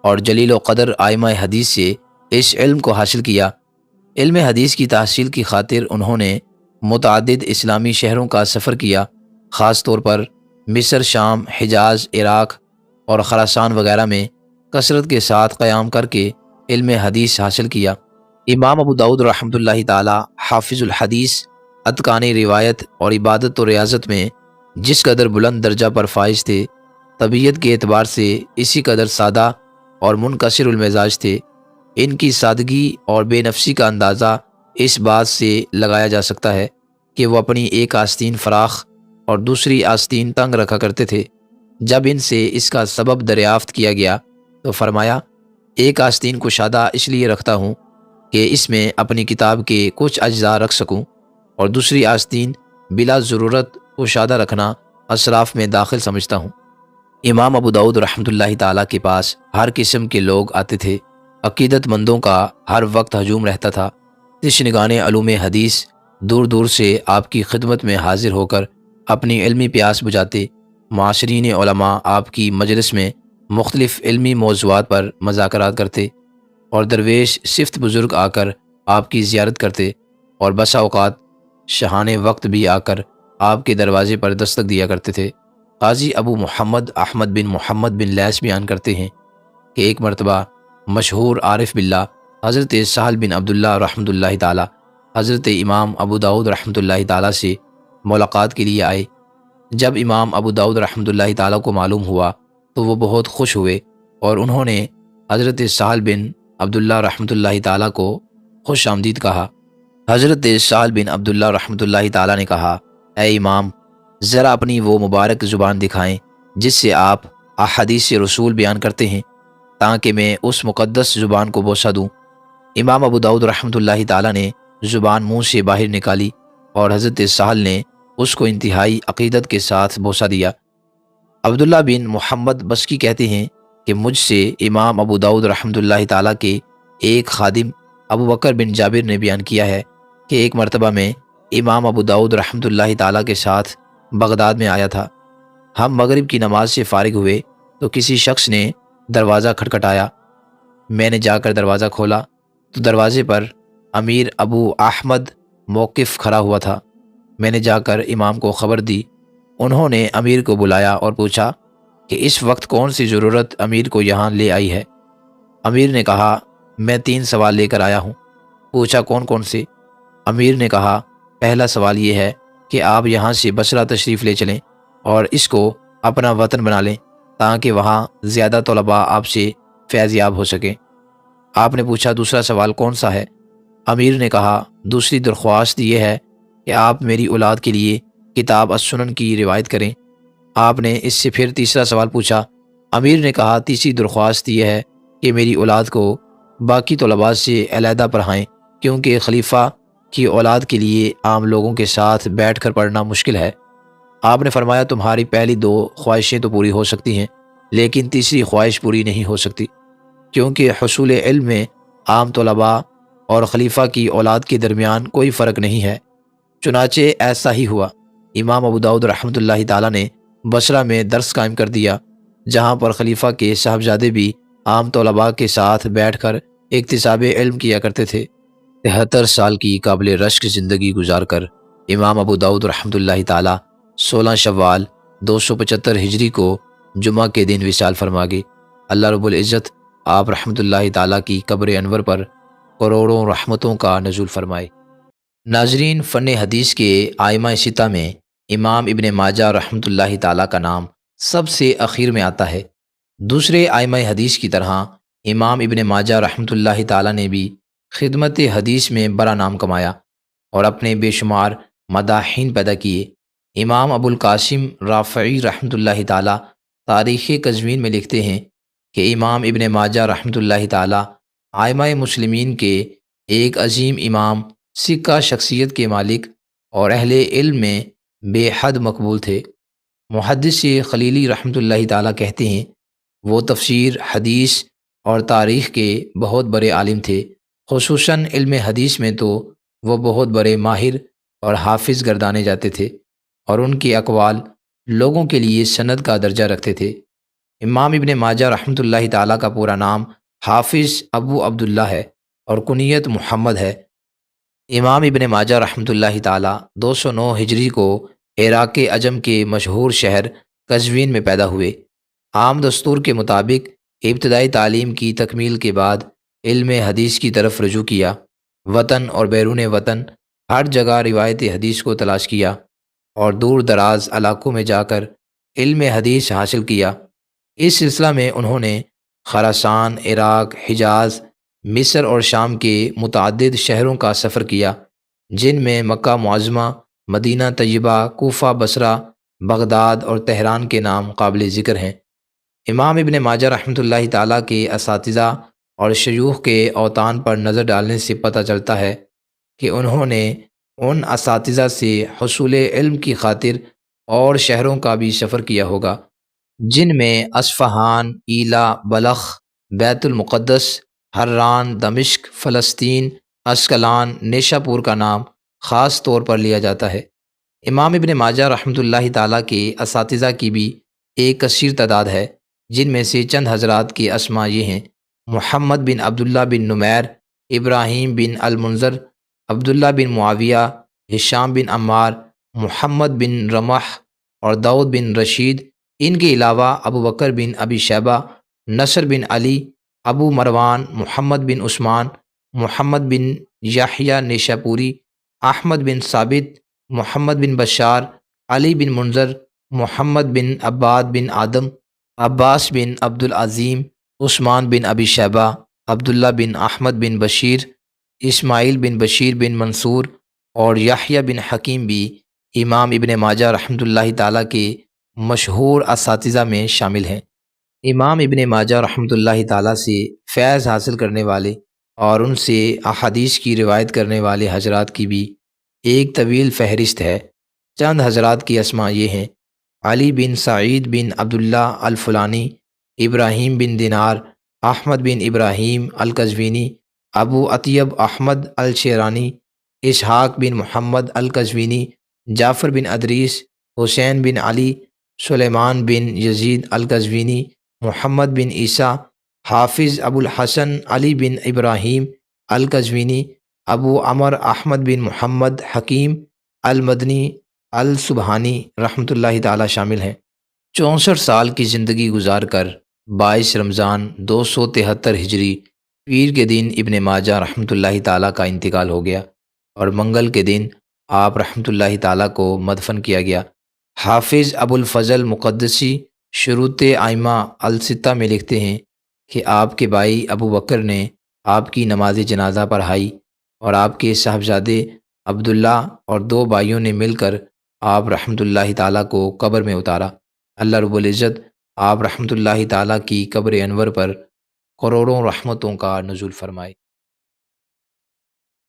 اور جلیل و قدر ائمہ حدیث سے اس علم کو حاصل کیا۔ علم حدیث کی تحصیل کی خاطر انہوں نے متعدد اسلامی شہروں کا سفر کیا، خاص طور پر مصر، شام، حجاز، عراق اور خراسان وغیرہ میں کثرت کے ساتھ قیام کر کے علم حدیث حاصل کیا۔ امام ابو داود رحمۃ اللہ تعالیٰ حافظ الحدیث، اتقان روایت اور عبادت و ریاضت میں جس قدر بلند درجہ پر فائز تھے، طبیعت کے اعتبار سے اسی قدر سادہ اور منکسر المزاج تھے۔ ان کی سادگی اور بے نفسی کا اندازہ اس بات سے لگایا جا سکتا ہے کہ وہ اپنی ایک آستین فراخ اور دوسری آستین تنگ رکھا کرتے تھے۔ جب ان سے اس کا سبب دریافت کیا گیا تو فرمایا: ایک آستین کشادہ اس لیے رکھتا ہوں کہ اس میں اپنی کتاب کے کچھ اجزاء رکھ سکوں، اور دوسری آستین بلا ضرورت کشادہ رکھنا اسراف میں داخل سمجھتا ہوں۔ امام ابو داود رحمۃ اللہ تعالیٰ کے پاس ہر قسم کے لوگ آتے تھے۔ عقیدت مندوں کا ہر وقت ہجوم رہتا تھا۔ تشنگان علوم حدیث دور دور سے آپ کی خدمت میں حاضر ہو کر اپنی علمی پیاس بجھاتے۔ معاشرین علماء آپ کی مجلس میں مختلف علمی موضوعات پر مذاکرات کرتے، اور درویش صفت بزرگ آ کر آپ کی زیارت کرتے، اور بسا اوقات شہان وقت بھی آ کر آپ کے دروازے پر دستک دیا کرتے تھے۔ قاضی ابو محمد احمد بن محمد بن لیث بیان کرتے ہیں کہ ایک مرتبہ مشہور عارف باللہ حضرت سہل بن عبداللہ رحمۃ اللہ تعالیٰ حضرت امام ابو داود رحمۃ اللہ تعالیٰ سے ملاقات کے لیے آئے۔ جب امام ابو داود رحمۃ اللہ تعالیٰ کو معلوم ہوا تو وہ بہت خوش ہوئے، اور انہوں نے حضرت سہل بن عبداللہ رحمۃ اللہ تعالیٰ کو خوش آمدید کہا۔ حضرت سہل بن عبداللہ رحمۃ اللہ تعالیٰ نے کہا: اے امام، ذرا اپنی وہ مبارک زبان دکھائیں جس سے آپ احادیث رسول بیان کرتے ہیں، تاکہ میں اس مقدس زبان کو بوسہ دوں۔ امام ابو داود رحمۃ اللہ تعالیٰ نے زبان منہ سے باہر نکالی، اور حضرت سہل نے اس کو انتہائی عقیدت کے ساتھ بوسہ دیا۔ عبداللہ بن محمد بسکی کہتے ہیں کہ مجھ سے امام ابو داود رحمۃ اللہ تعالیٰ کے ایک خادم ابو بکر بن جابر نے بیان کیا ہے کہ ایک مرتبہ میں امام ابو داود رحمۃ اللہ تعالیٰ کے ساتھ بغداد میں آیا تھا۔ ہم مغرب کی نماز سے فارغ ہوئے تو کسی شخص نے دروازہ کھٹکھٹایا۔ میں نے جا کر دروازہ کھولا تو دروازے پر امیر ابو احمد موقف کھڑا ہوا تھا۔ میں نے جا کر امام کو خبر دی۔ انہوں نے امیر کو بلایا اور پوچھا کہ اس وقت کون سی ضرورت امیر کو یہاں لے آئی ہے۔ امیر نے کہا: میں 3 سوال لے کر آیا ہوں۔ پوچھا: کون کون سے؟ امیر نے کہا: پہلا سوال یہ ہے کہ آپ یہاں سے بصرہ تشریف لے چلیں اور اس کو اپنا وطن بنا لیں، تاکہ وہاں زیادہ طلباء آپ سے فیض یاب ہو سکیں۔ آپ نے پوچھا: دوسرا سوال کون سا ہے؟ امیر نے کہا: دوسری درخواست یہ ہے کہ آپ میری اولاد کے لیے کتاب السنن کی روایت کریں۔ آپ نے اس سے پھر تیسرا سوال پوچھا۔ امیر نے کہا: تیسری درخواست یہ ہے کہ میری اولاد کو باقی طلباء سے علیحدہ پڑھائیں، کیونکہ خلیفہ کی اولاد کے لیے عام لوگوں کے ساتھ بیٹھ کر پڑھنا مشکل ہے۔ آپ نے فرمایا: تمہاری پہلی 2 خواہشیں تو پوری ہو سکتی ہیں، لیکن تیسری خواہش پوری نہیں ہو سکتی، کیونکہ حصول علم میں عام طلباء اور خلیفہ کی اولاد کے درمیان کوئی فرق نہیں ہے۔ چنانچہ ایسا ہی ہوا۔ امام ابو داود رحمۃ اللہ تعالیٰ نے بصرہ میں درس قائم کر دیا، جہاں پر خلیفہ کے صاحبزادے بھی عام طلباء کے ساتھ بیٹھ کر اکتساب علم کیا کرتے تھے۔ 73 سال کی قابل رشک زندگی گزار کر امام ابو داود رحمۃ اللہ تعالیٰ 16 شوال 275 ہجری کو جمعہ کے دن وصال فرما گئے۔ اللہ رب العزت آپ رحمۃ اللہ تعالیٰ کی قبر انور پر کروڑوں رحمتوں کا نزول فرمائے۔ ناظرین، فن حدیث کے ائمہ ستہ میں امام ابن ماجہ رحمۃ اللہ تعالیٰ کا نام سب سے اخیر میں آتا ہے۔ دوسرے ائمہ حدیث کی طرح امام ابن ماجہ رحمۃ اللہ تعالیٰ نے بھی خدمت حدیث میں بڑا نام کمایا اور اپنے بے شمار مداحین پیدا کیے۔ امام ابو القاسم رافعی رحمۃ اللہ تعالیٰ تاریخ قزوین میں لکھتے ہیں کہ امام ابن ماجہ رحمۃ اللہ تعالیٰ آئمہ مسلمین کے ایک عظیم امام، سکہ شخصیت کے مالک اور اہل علم میں بے حد مقبول تھے۔ محدث خلیلی رحمۃ اللہ تعالیٰ کہتے ہیں وہ تفسیر، حدیث اور تاریخ کے بہت بڑے عالم تھے۔ خصوصاً علم حدیث میں تو وہ بہت بڑے ماہر اور حافظ گردانے جاتے تھے اور ان کے اقوال لوگوں کے لیے سند کا درجہ رکھتے تھے۔ امام ابن ماجہ رحمۃ اللہ تعالیٰ کا پورا نام حافظ ابو عبداللہ ہے اور کنیت محمد ہے۔ امام ابن ماجہ رحمۃ اللہ تعالیٰ 209 ہجری کو عراق عجم کے مشہور شہر قزوین میں پیدا ہوئے۔ عام دستور کے مطابق ابتدائی تعلیم کی تکمیل کے بعد علم حدیث کی طرف رجوع کیا۔ وطن اور بیرون وطن ہر جگہ روایت حدیث کو تلاش کیا اور دور دراز علاقوں میں جا کر علم حدیث حاصل کیا۔ اس سلسلہ میں انہوں نے خراسان، عراق، حجاز، مصر اور شام کے متعدد شہروں کا سفر کیا، جن میں مکہ معظمہ، مدینہ طیبہ، کوفہ، بصرہ، بغداد اور تہران کے نام قابل ذکر ہیں۔ امام ابن ماجہ رحمۃ اللہ تعالیٰ کے اساتذہ اور شیوخ کے اوطان پر نظر ڈالنے سے پتہ چلتا ہے کہ انہوں نے ان اساتذہ سے حصول علم کی خاطر اور شہروں کا بھی سفر کیا ہوگا، جن میں اصفہان، ایلا، بلخ، بیت المقدس، حران، دمشق، فلسطین، اسکلان، نیشا پور کا نام خاص طور پر لیا جاتا ہے۔ امام ابن ماجہ رحمۃ اللہ تعالیٰ کے اساتذہ کی بھی ایک کثیر تعداد ہے، جن میں سے چند حضرات کے اسماء یہ ہیں: محمد بن عبداللہ بن نمیر، ابراہیم بن المنذر، عبداللہ بن معاویہ، ہشام بن عمار، محمد بن رمح اور داؤد بن رشید۔ ان کے علاوہ ابو بکر بن ابی شیبہ، نصر بن علی، ابو مروان، محمد بن عثمان، محمد بن یحییٰ نیشاپوری، احمد بن ثابت، محمد بن بشار، علی بن منظر، محمد بن عباد بن آدم، عباس بن عبد العظیم، عثمان بن ابی شیبہ، عبداللہ بن احمد بن بشیر، اسماعیل بن بشیر بن منصور اور یحییٰ بن حکیم بھی امام ابن ماجہ رحمۃ اللہ تعالیٰ کے مشہور اساتذہ میں شامل ہیں۔ امام ابن ماجہ رحمۃ اللہ تعالیٰ سے فیض حاصل کرنے والے اور ان سے احادیث کی روایت کرنے والے حضرات کی بھی ایک طویل فہرست ہے۔ چند حضرات کی اسماء یہ ہیں: علی بن سعید بن عبداللہ الفلانی، ابراہیم بن دینار، احمد بن ابراہیم القزوینی، ابو اطیب احمد الشیرانی، اسحاق بن محمد القزوینی، جعفر بن ادریس، حسین بن علی، سلیمان بن یزید القزوینی، محمد بن عیسیٰ، حافظ ابو الحسن علی بن ابراہیم القزوینی، ابو عمر احمد بن محمد حکیم المدنی السبحانی رحمۃ اللہ تعالیٰ شامل ہیں۔ 64 سال کی زندگی گزار کر 22 رمضان 273 ہجری پیر کے دن ابن ماجہ رحمۃ اللہ تعالیٰ کا انتقال ہو گیا اور منگل کے دن آپ رحمۃ اللہ تعالیٰ کو مدفن کیا گیا۔ حافظ ابو الفضل مقدسی شروط ائمہ الستہ میں لکھتے ہیں کہ آپ کے بھائی ابو بکر نے آپ کی نماز جنازہ پڑھائی اور آپ کے صاحبزادے عبداللہ اور 2 بھائیوں نے مل کر آپ رحمۃ اللہ تعالیٰ کو قبر میں اتارا۔ اللہ رب العزت آپ رحمۃ اللہ تعالیٰ کی قبر انور پر کروڑوں رحمتوں کا نزول فرمائے۔